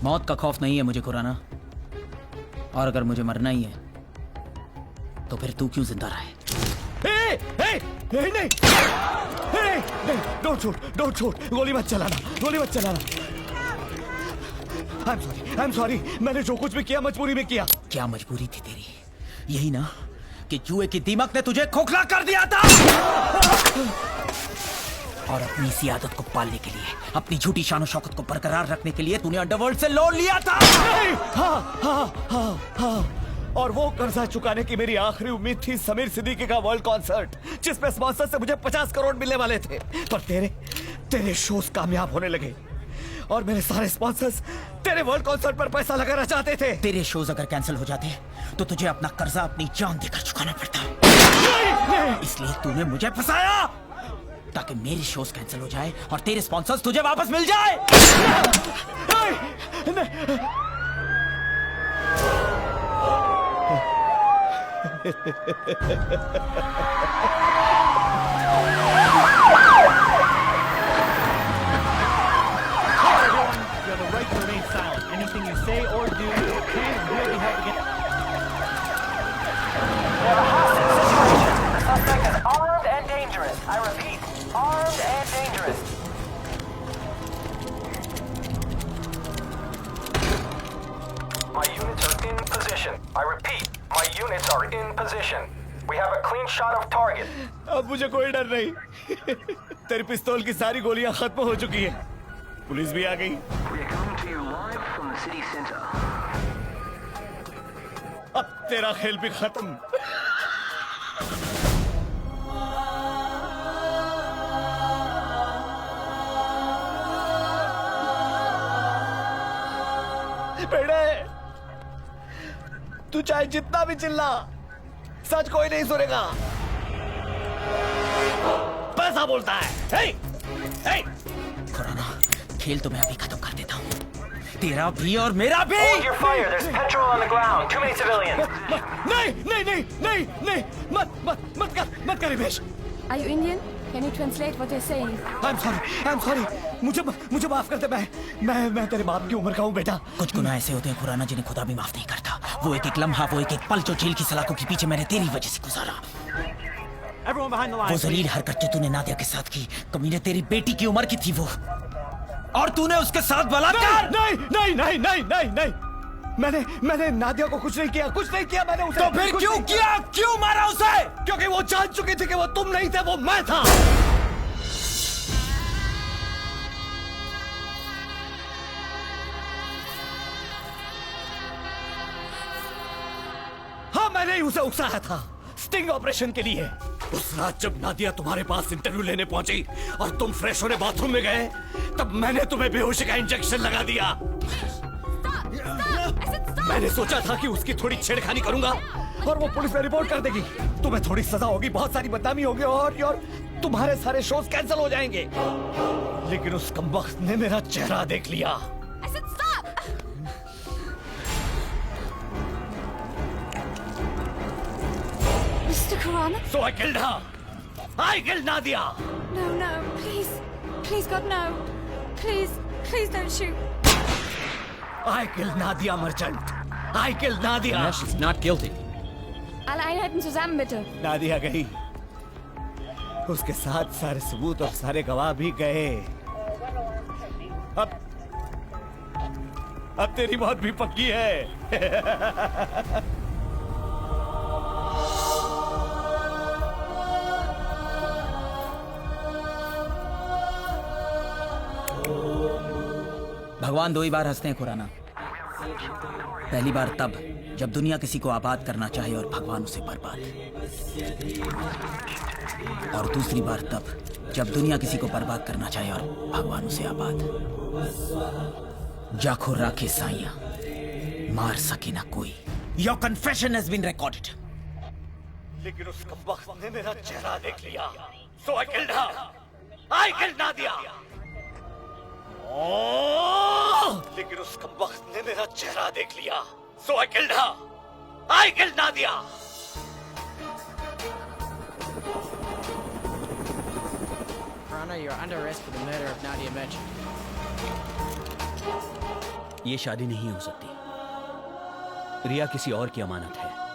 मौत का खौफ नहीं है मुझे खुराना, और अगर मुझे मरना ही है तो फिर तू क्यों जिंदा रहा है? नहीं, डोंट शूट, गोली मत चलाना। I'm sorry, मैंने जो कुछ भी किया मजबूरी में किया। क्या मजबूरी थी तेरी? यही ना कि जुए की दीमक ने तुझे खोखला कर दिया था। और अपनी इसी आदत को पालने के लिए, अपनी झूठी शान शौकत को बरकरार रखने के लिए तूने अंडरवर्ल्ड से लोन लिया था। हाँ। और वो कर्जा चुकाने की मेरी आखिरी उम्मीद थी समीर सिद्दीकी का वर्ल्ड कॉन्सर्ट, जिसमें स्पॉन्सर से मुझे 50 करोड़ मिलने वाले थे। पर तेरे शोज कामयाब होने लगे और मेरे सारे स्पॉन्सर्स तेरे वर्ल्ड कॉन्सर्ट पर पैसा लगाना चाहते थे। तेरे शोज अगर कैंसिल हो जाते तो तुझे अपना कर्जा अपनी जान देकर चुकाना पड़ता। इसलिए तूने मुझे फंसाया ताकि मेरे शोज कैंसिल हो जाए और तेरे स्पॉन्सर्स तुझे वापस मिल जाए। You have a right to remain silent. Anything you say or do can and will be held against. We have a hostage situation. The suspect is armed and dangerous. I repeat, armed and dangerous. My units are in position. I repeat, my units are in position. We have a clean shot of target. अब मुझे कोई डर नहीं। तेरी पिस्तौल की सारी गोलियां खत्म हो चुकी हैं। पुलिस भी आ गई। अब तेरा खेल भी खत्म। बेटे, तू चाहे जितना भी चिल्ला, सच कोई नहीं सुनेगा। पैसा बोलता है। खुराना, खेल तो मैं अभी खत्म कर देता हूँ, तेरा भी और मेरा भी। Hold your fire. There's petrol on the ground. Too many civilians. नहीं, मत कर Himesh. Are you Indian? Can you translate what they're saying? I'm sorry. मुझे माफ कर दे। मैं तेरे बाप की उम्र का हूँ बेटा। कुछ गुनाह ऐसे होते हैं खुराना जिन्हें खुदा भी माफ नहीं करता। वो एक लम्हा, वो एक पल जो जेल की सलाखों के पीछे मैंने तेरी वजह से गुजारा। वो जलील हरकत जो तूने नादिया के साथ की, कमीने तेरी बेटी की उम्र की थी वो, और तूने उसके साथ बलात्कार। नहीं। मैंने नादिया को कुछ नहीं किया मैंने उसे। तो फिर क्यों किया? क्यों मारा उसे? क्योंकि वो जान चुकी थी कि वो तुम नहीं थे, वो मैं था। हाँ, मैंने ही उसे उकसाया था स्टिंग ऑपरेशन के लिए। उस रात जब नादिया तुम्हारे पास इंटरव्यू लेने पहुंची और तुम फ्रेश होने बाथरूम में गए, तब मैंने तुम्हें बेहोशी का इंजेक्शन लगा दिया। मैंने सोचा था कि उसकी थोड़ी छेड़खानी करूंगा और वो पुलिस में रिपोर्ट कर देगी, तुम्हें थोड़ी सजा होगी, बहुत सारी बदनामी होगी और तुम्हारे सारे शोज कैंसिल हो जाएंगे। लेकिन उस कमबख्त ने मेरा चेहरा देख लिया। Mr. Khurana? So I killed her. I killed Nadia. No, please, God, no. Please don't shoot. I killed Nadia Merchant. I killed Nadia. Yeah, she's not guilty. Alle Einheiten zusammen, bitte. Nadia गई, उसके साथ सारे सबूत और सारे गवाह भी गए। अब तेरी मौत भी पक्की है। भगवान दो ही बार हंसते हैं खुराना। पहली बार तब जब दुनिया किसी को आबाद करना चाहे और भगवान उसे बर्बाद, और दूसरी बार तब जब दुनिया किसी को बर्बाद करना चाहे और भगवान उसे आबाद। जाखो राखे साइया, मार सके ना कोई। Your confession has been recorded. लेकिन उस कमबख्त ने मेरा चेहरा देख लिया। So I killed her. I killed Nadia. Oh! लेकिन उस कमबख्त ने मेरा चेहरा देख लिया, so I killed her. I killed Nadia. Rana, you're under arrest for the murder of Nadia Merchant. ये शादी नहीं हो सकती। रिया किसी और की अमानत है।